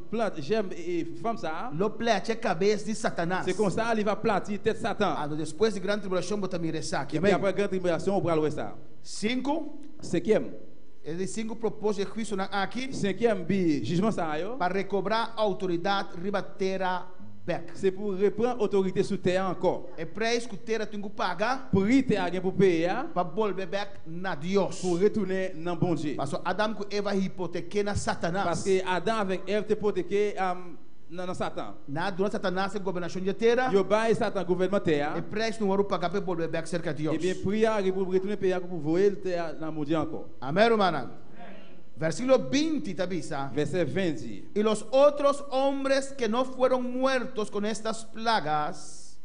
plante j'aime et femme ça. lo plate a cabeça de Satanás. C'est comme ça il va platir tête Satan. Depois de grande tribulação, bota me ressaque. Et puis après grande tribulation on va le ça. 5. Cinquième. É de 5 propósitos de juízo na aqui. Cinquième bi jugement ça yo. Para recobrar a autoridade ribateira back. C'est pour reprendre autorité sur terre encore. É para isso que terra tem que pagar. Pour riter à pour payer, Para volver back na Deus. pour retourner dans bon Dieu. Parce que Adam com Eva hipotequei na Satanás. Parce que Adam avec Ève te hypothéqué dans Satan. Na durante Satanás a governação de terra. Yo bail Satan gouvernement É terre. para isso que não pagar para volver back cerca de Deus. Et bien prière pour retourner payer pour voyer terre dans mon Dieu encore. Amém, hermana. Versículo 20, Tabisa. Verset 20 dit. Y los otros hombres que no fueron muertos con estas plagas,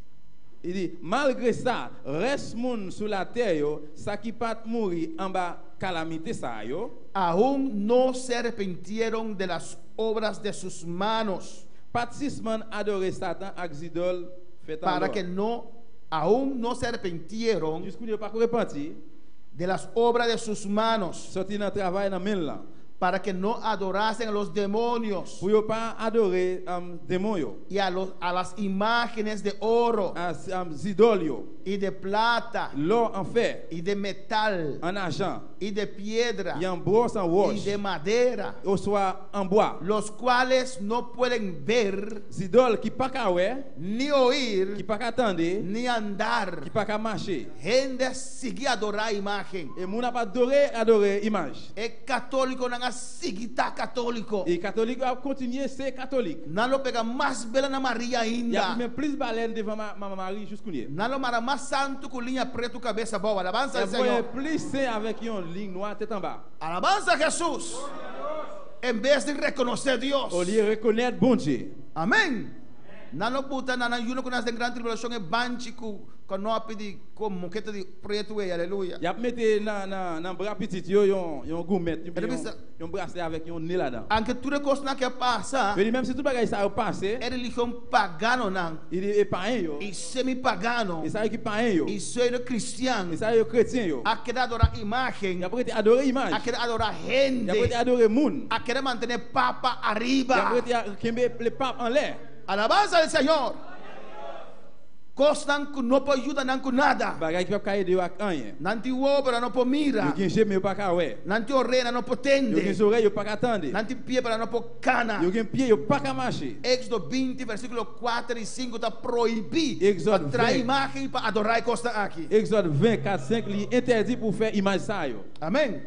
Il dit malgré ça, reste moun sur la terre yo, ça qui pas mourir en bas calamité ça yo, aún no se arrepintieron de las obras de sus manos, participant adorer Satan ak idole fait en para l'or. que no, aún no se arrepintieron Jusqu'où il pas repenti, de las obras de sus manos, sorti dans travail dans main là. para que no adorasen a los demonios Pour yo pas adorer démon yo, y a las imágenes de oro as idole yo, y de plata l'or en fer, y de metal en argent, y de piedra y en bronze en y roche, de madera, ou soit en bois. los cuales no pueden ver Idole qui pas ka wè, ni oír qui pas ka tande, ni andar. qui pas ka marcher. Gente sigue adorar a imagen. Et moun a pas adorer image. É católico não sigue tá católico. Et catholique a continuer c'est catholique. Não lo pega mais bela na Maria Il y a ainda. même plus baleine devant ma Marie jusqu'au nier. Não lo mara mais santo com linha preta cabeça boa. Alabança Il ao y a Senhor. plus saint avec une ligne noire tête en bas. Alabança a Jesus. Em vez de reconhecer Deus. Au lieu de reconnaître bon Dieu. Amém. Não lo puta na yuno com nas grande tribulação é banchi com Quando nós pedimos como que de preto é, aleluia. Y a mettre dans bras petit yo yon gourmet, yon bracelet avec yon nez là-dedans. Anche tutte cose che passa, Mais même si tout bagay ça passé, è religione pagano nan. il est païen yo. E semi-pagano. Et ça qui païen yo. E sei cristiano. Et ça yo chrétien yo. A che adora immagine. Y a peut adorer image. A che adora gente. Y a peut adorer moun. A che mantenere papa arriba. Y a peut kembe le pape en l'air. Alabanza del Señor. Costan que não pode ajudar não com nada. Bagay qui pa aider ak rien. Nanti obra não pode mira. Yo gen jeme yo pa ka wè. Nanti orena não pode tende. Yo gen oreille yo pa ka tande. Nanti pie para não pode cana. Yo gen pied yo pa ka marcher. Êxodo 20, versículo 4 e 5 está proibido Êxodo para trazer 20. imagem para adorar e costa aqui. Exode 24, 5 li interdit pour faire image ça yo. Amém.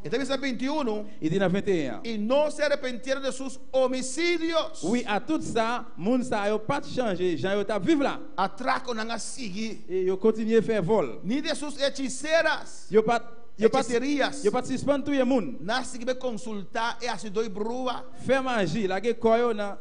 Então, verso 21. Il dit dans 21. E não se arrependeram de seus homicídios. Oui, à tout ça, moun sa yo pas changer, Jean yo ta vivre là. Atraco não a seguir. Et yo continue faire vol. Ni de suas hechiceras. Yo pas Hechicerias. yo pas suspend tout le moun. Não se que consultar e as dois brua. Faire magie, la ge koyo na.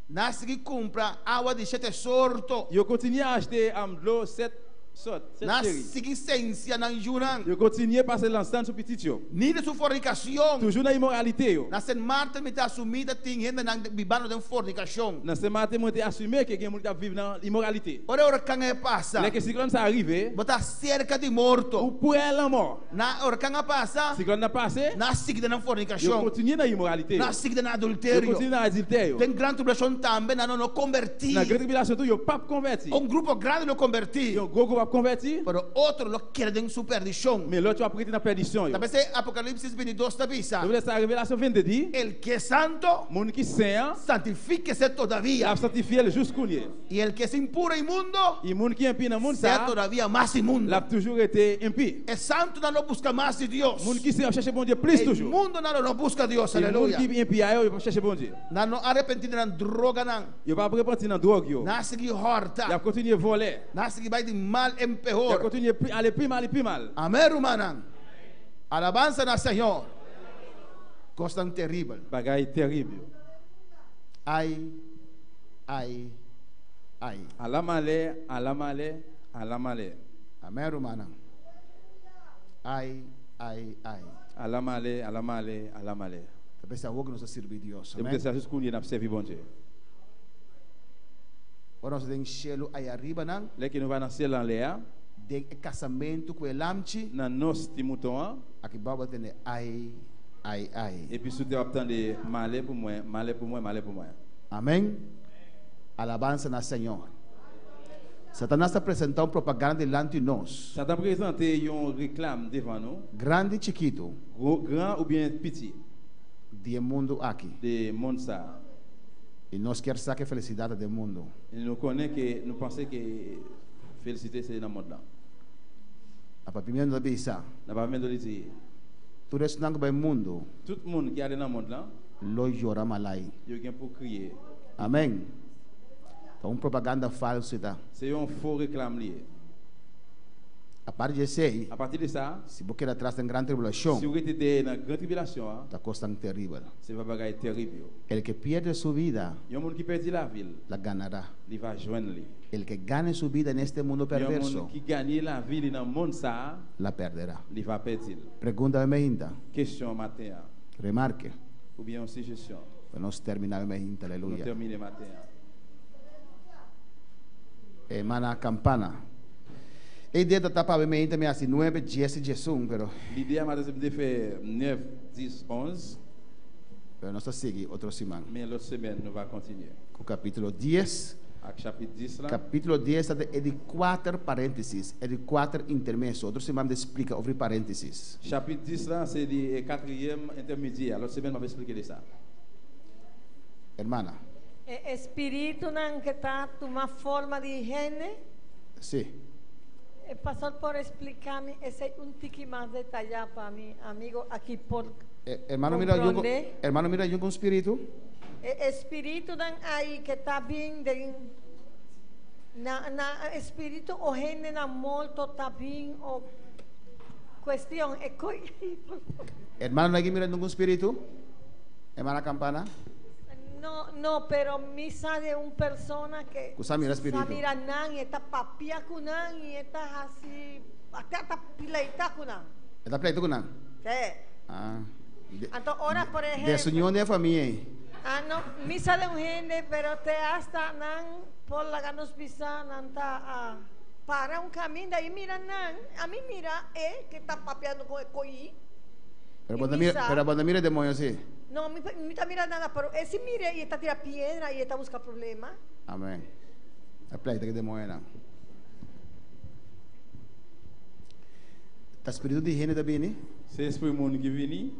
Não se que compra água de sete sorto. Yo continue à acheter l'eau 7 sortes, 7 Na séries. ciência na juran. Yo continue passer l'ensemble sur petit yo. Ni de sua fornicação. Toujours na immoralité yo. Na sen Marta me tá assumida tem gente na bibano de fornicação. Dans ce matin, moi, assumé que gen moun ta vivre dans l'immoralité. Ora quand passa. Dès que cyclone ça arrive, Bota cerca de morto. ou pour elle en mort. Na ora quand passa. Cyclone n'a passé, Na sigda na yo fornicação. continue dans l'immoralité. Na sigda na Yo adultério. continue dans l'adultère. Tem grande tribulação também na não Dans converti. la grande tribulation, tout, yo pas converti. Grupo grande não converti. Yo gros groupe converti, Pero outro lo querem su perdição. mais l'autre va prêter dans perdition. Yo. Talvez Apocalipse 22 está visa. Vous laissez la révélation 22 dit, El que es santo, moun qui saint, santifíquese il todavía. a sanctifié le jusqu'au nier. Y el que es impuro e imundo, Et moun qui impie dans moun sea ça, todavía más imundo. l'a toujours été impie. El santo no busca más de Dios. Moun qui saint cherche bon Dieu plus El toujours. mundo no busca a Dios. Et moun Aleluya. qui impie ayo, il cherche bon Dieu. No arrepentido na droga nan. Il va repentir dans drogue yo. Na segui Il a horta. continué à voler. Na segui vai de mal em Il a peor. continué à aller plus mal et plus mal. Amén, hermana. Alabanza na Señor. Cosa tan terrible. Bagaille terrible. Ay, ay, ay. À la malais, à la malais, à la malais. Amén, hermana. Ay, ay, ay. À la malais, à la malais, à la malais. Talvez a que nos sirve Dios. Et Amén. peut-être juste qu'on y a servi bon Dieu. Ora nós temos cielo aí arriba nan. Là que nous va dans ciel en l'air, De casamento com el amchi. dans nos petits moutons, Aqui baba tem ay, ay, ay. et puis sous terre attendez malais pour moi, malais pour moi, malais pour moi. Amém. Alabança na Senhor. Satanás está apresentando propaganda delante de nós. Ça t'a présenté une réclame devant nous, Grande e chiquito. grand ou bien petit, De mundo aqui. de monde ça. E nós queremos saber a felicidade do mundo. Et nous connaissons que, nous pensons que félicité c'est dans le monde là. A papimento da bisa. N'a pas même de le dire. Tudo isso não vai mundo. Tout le monde qui est dans le monde là, Lo llora malai. il y a pour crier. Amém. Então, propaganda falsa. Tá? C'est un faux réclame lié. A parte de sei, À partir de ça, se você quer atrás da grande tribulação, si vous êtes dans la grande tribulation, está coisa terrível. c'est un bagage terrible. El que pierde sua vida, Il y a un monde qui perd la ville, la ganará. il va joindre lui. El que gane sua vida neste mundo Il y a un perverso, monde qui gagne la ville dans le monde ça, la perderá. il va perdre. Pergunta ainda, Question matin, remarque, ou bien une suggestion. para nós terminar ainda, Nous aleluia. terminons matin. Hermana Campana. E dentro da para mim também assim 9, 10 e 11, pero L'idée matin c'est de faire 9, 10, 11, nós seguir outra semana. mais l'autre semaine nous allons continuer. Com o capítulo 10, Avec chapitre 10 là, capítulo 10 é de 4 parênteses, é de 4 intermessos. Outra semana explica sobre parênteses. chapitre 10 là, c'est le quatrième intermédiaire. L'autre semaine, on va expliquer ça. Hermana, Espíritu nan que está tomando forma de higiene. sim. Pastor, por explicarme, ese es un tiki más detallado para mi amigo aquí por Hermano, mira yo con espíritu. espíritu dan ahí que está bien de na espíritu o gente na molto está bien o cuestión Hermano, ¿no hay que mirar ningún espíritu? Hermana Campana. No, pero misa de una persona que Kusamira espíritu. Samira nan y está papia kunan y está así hasta pilaita kunan. Está pleito con nada. Sí. Ah. Entonces, ahora por ejemplo. Desunión de familia. No, misa de un gente, pero te hasta nan por la ganos pisa nan ta para un camino y mira nan, a mí mira que está papeando con el coí. Pero cuando mira el demonio así. No, no está mirando nada, pero ese mire y está tirando piedra y está buscando problemas. Amén. La pleita que demonio não. Tá espírito de higiene também, né? Se espírito mundo que vini,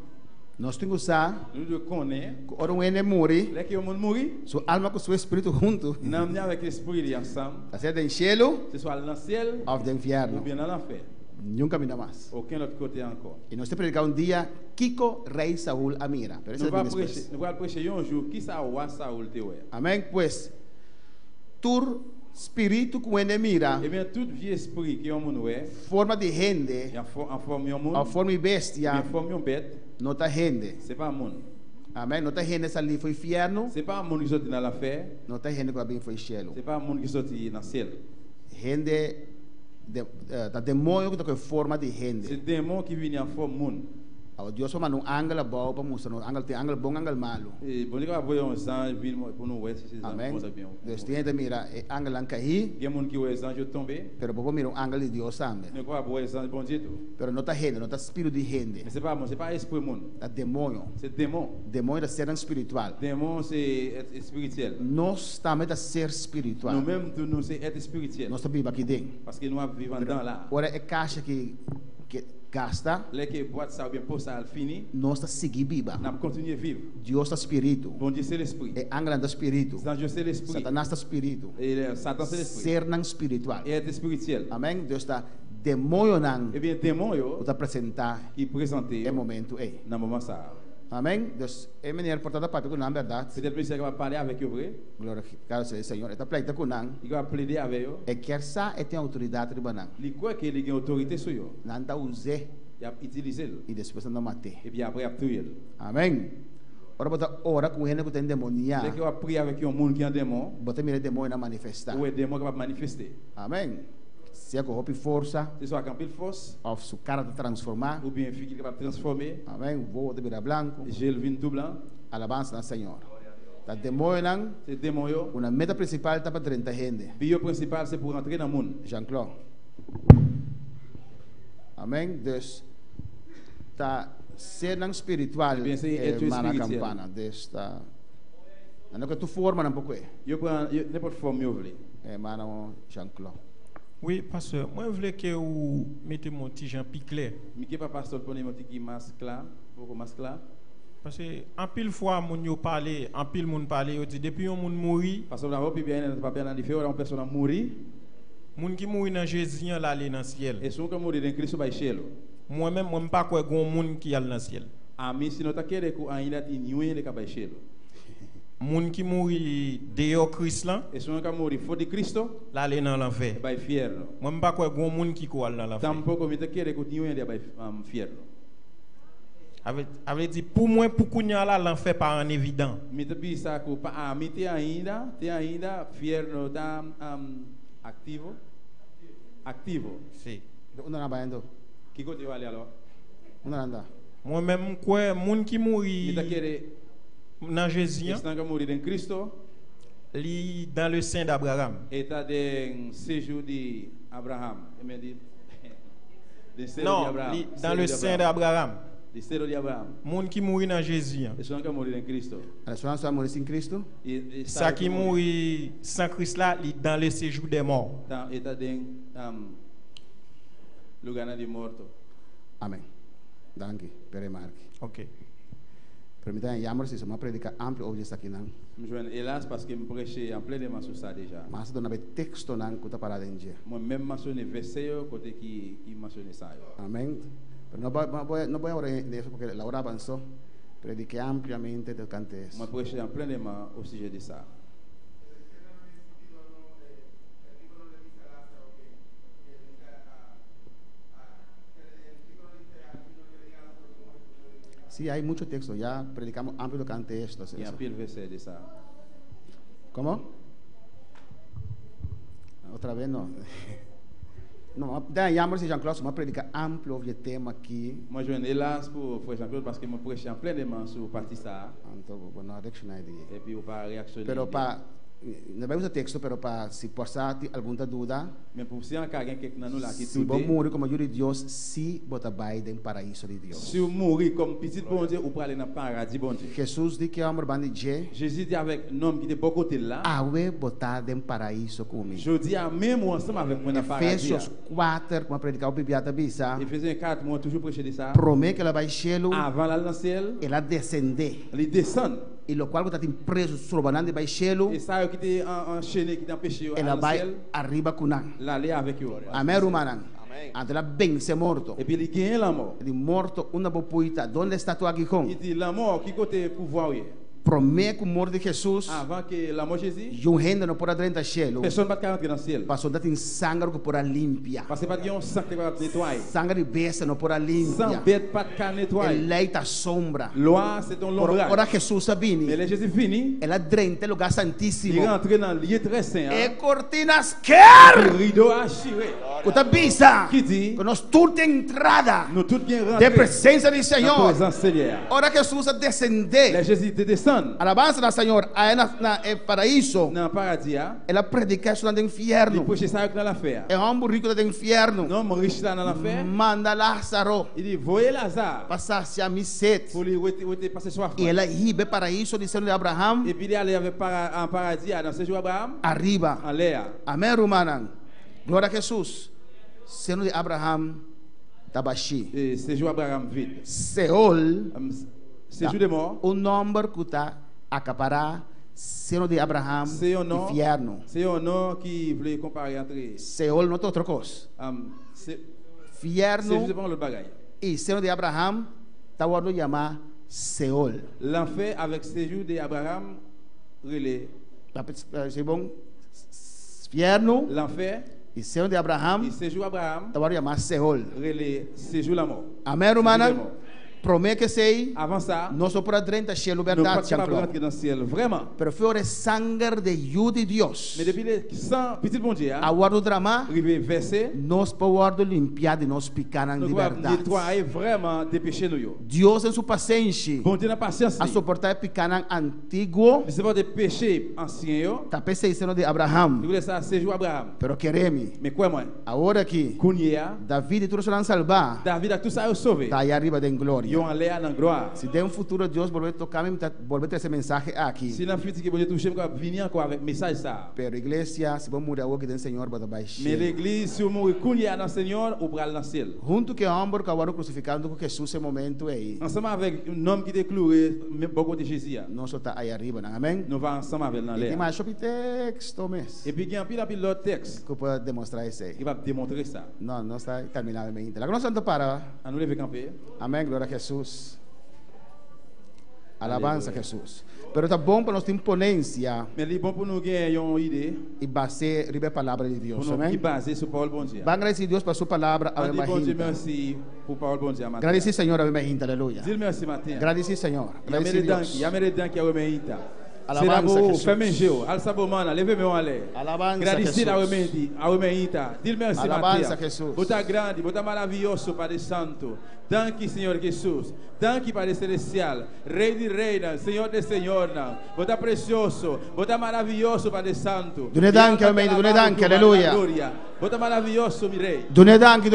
nós temos que usar. nous devons connaître. Ora um ene morre. Lá que o mundo morre. Sua alma com seu espírito junto. Não tem avec l'esprit ensemble. Tá certo em cielo? Se soit dans le ciel ou no inferno. Ou bien dans l'enfer. Nunca ainda mais. Aucun autre côté encore. E nós temos que predicar um dia Kiko Rei Saul Amira. Nous allons prêcher un jour qui ça wa Saul te ouais. Amém? Pois tur espírito com ene mira. Eh bien tout vieux esprit que o mundo ouais. Forma de gente. En forme de mundo. A forma de bestia. En forme de bête. Não tá gente. C'est pas mundo. Amém? Não tá gente ali foi inferno. C'est pas mundo que sorti dans l'enfer. Não tá gente que bem foi cielo. C'est pas mundo que sorti dans ciel. Gente da demônio que tem forma de gente. C'est démon qui vient en forme mundo. O Deus só manda ângulo bom para mostrar, ângulo tem ângulo bom, ângulo malo. E bom que vai ver um anjo vir para no oeste, se Amém. bem. Deus tem de mira ângulo cair. Tem mundo que o anjo tombe. Pero povo mira ângulo de Deus também. Não vai ver anjo bom dito. Pero não tá gente, não tá espírito de gente. Mais c'est pas esprit mundo. É demônio. C'est démon. Demônio é ser espiritual. Démon c'est spirituel. Nós também é ser espiritual. Nous même nous c'est être spirituel. Nós também aqui dentro. Parce que nous vivons dans là. Ora é caixa que gasta. Les que boîte ça ou bien pour ça fini. Nós está seguir biba. N'a continuer vivre. Deus é espírito. Bon Dieu c'est l'esprit. É ângulo do espírito. Dieu c'est l'esprit. Satanás é espírito. Et Satan c'est l'esprit. Ser não espiritual. É espirituel. Amém. Deus está demônio não. Eh bien démon yo. Está apresentar. E présenter. É momento é. Na moment ça. Amém. Deus é menino portada para com não verdade. Peut-être que vai parler avec eux vrai. Glória ao Senhor. Está pleita com não. Il va plaider avec eux. É quer sa é tem autoridade de banang. Il croit que il a autorité sur eux. Não tá usé. Il a utilisé. E depois não mate. Et puis après il a tué. Amém. Ora bota ora com ele que tem demonia. Dès que va prier avec un monde qui a un démon. Bota mira demônio na manifestar. Ou é démon que va manifester. Amém. Se é com força. Se só com force. Ou su cara de transformar. Ou bien fique que va transformer. Amém. Vou de virar branco. Gel vin tout blanc. Alabança ao Senhor. Da demônio não. C'est démon yo. Uma meta principal tá para 30 gente. Bio principal c'est pour entrer dans le monde. Jean-Claude. Amém. Deus tá ser não espiritual. Mana campana desta. Não que tu forma um pouco é. Eu prends n'importe forme eu vle. É mano Jean-Claude. Oui, pasteur, moi je voulais que vous mettez mon petit Jean Piclet. Mais qui pas pasteur pour mon petit masque là, beaucoup masque là. Parce que en pile fois mon yo parler, en pile moun parler, dit depuis on moun mouri. Parce que on a bien pas bien différent, on personne a mouri. Moun qui mouri dans Jésus là aller dans ciel. Et son qui mouri dans Christ va ciel. Moi même moi pas quoi gon moun qui al dans ciel. Ami si nota kere ko an ila ti niwe le ka ba ciel. Moun qui mouri dehors Christ là. Et son qui mouri fo di Cristo, là aller dans l'enfer. Ba fier. Moi même pas quoi gon moun qui ko al dans l'enfer. Tampoco mi te kere ko niwe de ba fier. Avait dit pour moi pour kounya là l'enfer pas en évident. Mi te bi sa ko pa ami te ainda fier no ta activo. Activo. Sì. Onde na baendo? Qui côté va aller alors? Onde anda? Moi même quoi moun qui mouri. Mi te kere dans Jésus. Est-ce que mourir dans Christo? Li dans le sein d'Abraham. État de séjour d'Abraham. Non, dans le sein d'Abraham. Le sein d'Abraham. Moun qui mourit dans Jésus. Est-ce que mourir dans Christo? Est-ce que mourir dans Christo? Ça qui mourit sans Christ là, li dans le séjour des morts. Dans état de lugar de morto. Amen. Danke per remarque. OK. Permita llamar si se me predica amplio hoje aqui não. Hélas parce que me prêcher en plein de sur ça déjà. Mas dona be texto não que tá parado em dia. Moi même mentionné verset côté qui mentionné ça. Amém. Pero no voy a orar de eso porque la hora avanzó. Prediqué ampliamente del cante eso. Moi prêcher en plein de au sujet de ça. Sí, hay mucho texto. Ya predicamos amplio durante esto. Il y a un pile verset de ça. ¿Cómo? Otra vez no. No, daí a Jean-Claude, vamos predicar amplo o tema aqui. Moi, je viens là pour Frère Jean-Claude parce que je prêche en pleinement sur la partie ça. Então, vou não reaccionar aí. Et puis, on va réactionner. Pero para não vai usar texto, pero para se passar alguma dúvida. Mais pour si alguém que não lá qui se vou morrer como filho de Deus, se botar baile no paraíso de Deus. Se eu morrer comme petit bon Dieu, ou para aller dans paradis bon Dieu. Jesus disse que amor bandije. Jésus dit avec nom qui de bon côté là. Awe botar no paraíso comigo. Je dis à même ensemble avec moi dans paradis. Efésios 4, como predicar o Bibiata bisa. Efésiens 4, moi toujours prêcher de ça. Promete que ela vai cielo. Avant l'aller dans ciel. Ela descender. Elle descend. E lo qual está preso sobre vai cielo. E sai que te enchaîné qui t'a péché. Ela vai arriba kunang. L'aller avec eux. Amém, Romanan. Ante ela vence morto. E puis il gagne la mort. Ele morto uma bopuita. Onde está tu aguijón? Il dit la mort qui côté pouvoir est. Promete que o morte de Jesus. Avant que la mort de Jésus. E gente não pode entrar no cielo. Personne pas entrer dans le ciel. Passou da tem sangue que pode limpar. Parce que pas de sangue para nettoyer. Sangue de besta não pode limpar. Sans bête pas de nettoyer. Lei tá sombra. Loi c'est ton l'ombrage. Ora Jesus vini. Mais le Jésus fini. Ela drente lugar santíssimo. Il rentre dans lieu très saint. E cortinas quer. Rideau achiré. Kuta bisa. Qui dit? Que nós tudo entrada. Nous tout bien rentré. De presença do Senhor. Présence Seigneur. Ora Jesus descender. Le Jésus descend. Alabança na Senhor, aí na paraíso. Na paradis. Ela predica isso no inferno. Depois você sai na fé. É homem rico do inferno. Não, homem rico está na fé. Manda Lázaro. Ele voe Lázaro. Passasse a sede. Pour lui passer soif. E ela ribe paraíso de Senhor Abraham. E puis aller avec en paradis dans ce jour Abraham. Arriba. Alea. Amém, Romanan. Glória a Jesus. Senhor de Abraham tabashi. E ce jour Abraham vide. Seol. Ce jour de mort. O nome que está acaparar Senhor de Abraham, inferno. C'est un nom qui voulait comparer entre Seol, não é outra coisa. Inferno e Senhor de Abraham, está o chamar Seol. L'enfer avec séjour de Abraham, relais. C'est bon. Inferno. L'enfer. E Senhor de Abraham, e séjour Abraham, está o chamar Seol. Relais, séjour la mort. Amém, Romana? Promete que sei. Avant ça, não só para dentro do cielo, verdade, vraiment. Pero foi o sangue de Jude Deus. Mais depuis le sang petit bon Dieu, a guardo drama, versé, nós poder limpar de nós picaram de verdade. Nettoyer vraiment des péchés nous. Deus em sua paciência, bon Dieu na paciência, a suportar picaram antigo, c'est pas des péchés anciens yo. Tá pensando de Abraham. Tu ça séjour Abraham. Pero queremos. Mais quoi moi? Agora aqui, David tudo se salvar. David a tout ça sauvé. Tá aí arriba de glória. Na gloire. Se der futuro Deus volver tocar volver esse mensagem aqui. Se na frente que Deus toucher para vir encore avec message ça. Pero igreja, se vamos mudar o que tem Senhor para baixo. Mais l'église se mourir cunia na Senhor ou para no céu. Junto que homem que agora crucificado com Jesus esse momento aí. Ensemble avec un homme qui était cloué même beaucoup de Jésus. Nós está aí arriba, amém? Nous va ensemble avec dans l'air. E mais sobre texto mesmo. Et puis il y a un pile l'autre texte. Que pode demonstrar isso aí. Il va démontrer ça. Não, não está terminado ainda. Agora nós vamos para. A nous lever camper. Amém, glória a Jesus. Alabança a Jesus. Pero tá bom para nós ter imponência. Mas é bom para nós ganhar uma ideia. E base ribe a palavra de Deus. Amém. E base sobre a palavra bom dia. Agradecer a Deus por sua palavra. Bom merci por palavra bom dia. Agradecer Senhor a minha aleluia. Diz merci matin. Agradecer Senhor. Agradecer Deus. E a minha dank a minha Alabança a Jesus. Femengeu, alçabomana, levez-moi aller. Alabança a Jesus. Agradecer a Remeita. Diz merci Alabança a Jesus. Bota grande, bota maravilhoso Padre Santo. Danke Senhor Jesus. Danke Padre Celestial. Rei de reina, Senhor de Senhor. Bota precioso, bota maravilhoso Padre Santo. Dune danke, Remeita, dune danke, aleluia. Bota maravilhoso, mi Rei. Dune danke,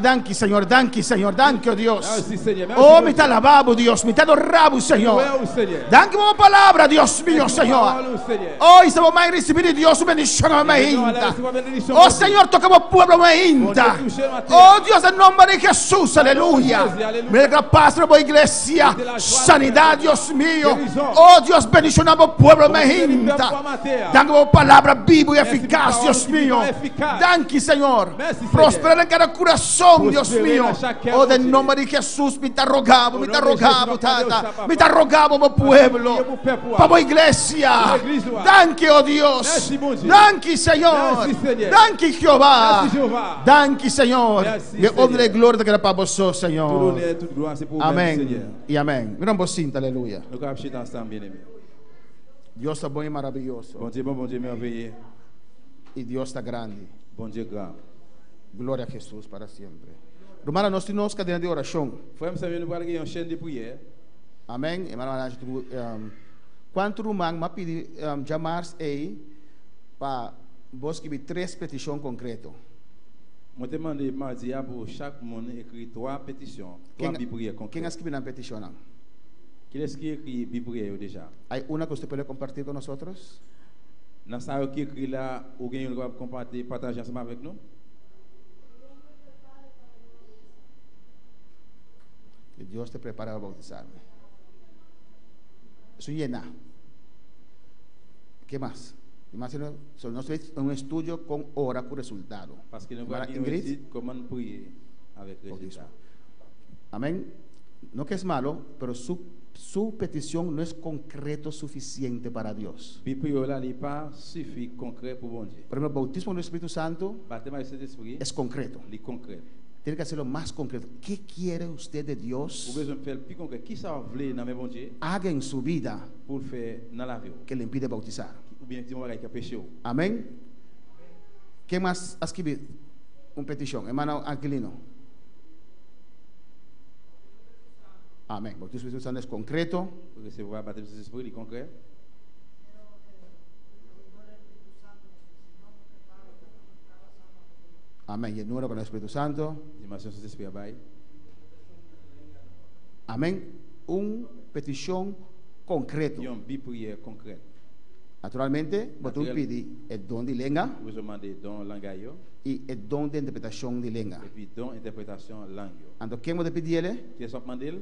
danke, Senhor, danke, oh Deus. Merci, Senhor. Oh, me tá lavado, Deus, me tá adorado, Senhor. Danke por palavra, Deus mío, Senhor. Oh, estamos mais recebidos de Deus, bendição a minha inta. Oh, Senhor, toca o povo a minha inta. Oh, Deus, em nome de Jesus, aleluia. Me paz para a igreja, sanidade, Deus mío. Oh, Deus, bendição o povo a minha inta. Danke por palavra viva e eficaz, Deus mío. Danke, Señor. Merci, Prospera en cada corazón, Dios Prospera mío. en chaque Oh, cœur, en nombre de Jesús, me te rogamos, Tata. Me te rogamos, mi pueblo. Para mi iglesia. Danke, oh Dios. Merci, mon Dieu. Danke, Señor. Merci, Seigneur. Danke, Jehová. Merci, Jehová. Danke, Señor. Merci, Y honra y Seigneur. gloria que para vosotros, Tout Señor. honneur, toute gloire, c'est pour vous-même, Amén. Seigneur. Y amén. Mira un bocito, aleluya. Nous allons chanter ensemble, bien-aimés. Dios está bueno y maravilloso. Bon Dieu merveilleux. Y Dios está grande. Bon Dieu grand. Gloria a Jesús para siempre. Hermana, nós temos cadena de oração. Frère, nous allons parler une chaîne de prière. Amém. Hermana, quanto rumang mapidi jamars aí para vos que 3 petições concretas. Je demande mardi pour chaque monde écrit 3 pétitions, 3 bibliques concrètes. Quem escreve na petição? Qui est-ce qui écrit biblique déjà? Hay una que usted puede compartir con nosotros? Dans ça qui écrit là, ou bien on va partager ensemble avec nous? Que Dios te prepara a bautizarme. Eso llena. ¿Qué más? Nosotros un estudio con hora con resultado. Parce que nous allons Ingrid, comment prier avec résultat. Amén. No que es malo, pero su petición no es concreto suficiente para Dios. Bi prière là n'est pas suffit concret pour bon Dieu. Por ejemplo, el bautismo del Espíritu Santo Baptême avec Saint-Esprit es concreto. est concret. Tiene que hacerlo más concreto. ¿Qué quiere usted de Dios? Vous besoin faire plus concret. Qui ça veut dans mes bon Dieu Haga en su vida pour le faire dans la vie que le impide bautizar. ou bien petit bagage qui a péché. Amén. ¿Qué más has escrito? Un petición, hermano Angelino. Amén. Bautismo del Espíritu Santo es concreto. Pour recevoir le baptême de Saint-Esprit, il est concret. Amén. Y el número con el Espíritu Santo. Dimension Saint-Esprit abaye. Amén. Un petición concreto. Une prière concrète. Naturalmente, vos pidi el don de lengua Vous demandez don langage y el don de interpretación de lengua. et puis don interprétation langue. Ando, ¿quién vos pedirle? Qui est demandé?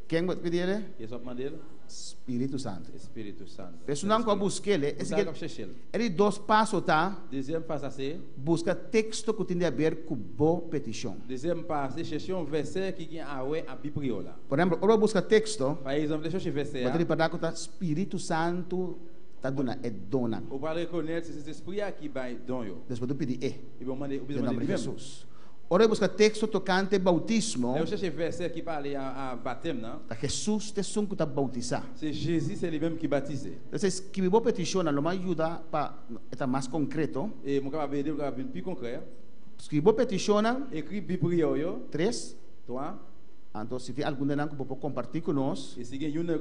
¿Quién vos pedirle? Qui est demandé? Espíritu Santo. Espírito Santo. Eso não que busquele, Vous é allez que chercher. ele dois passos tá? Deuxième phase c'est Busca texto que tem a ver com boa petição. deuxième phase, chercher un verset qui a ouais à biblique là. Por exemplo, ora busca texto, Par exemple, chercher verset. pode para que tá Espírito Santo tá dona é dona. On va reconnaître cet esprit qui bail don yo. Depois tu pedir Et on demander em nome de lui-même. Jesus. Ora busca texto tocante bautismo. Eu chercher verset qui parle à baptême non? Tá Jesus te sun que tá bautizar. C'est Jésus, c'est lui-même qui baptise. Então, que boa petição não me ajuda para estar mais concreto. Et mon capable aider, capable plus concret. Que boa petição Écrit biblique yo. 3. 3. Então, se algum de nós que pode compartilhar conosco. Et si il y a une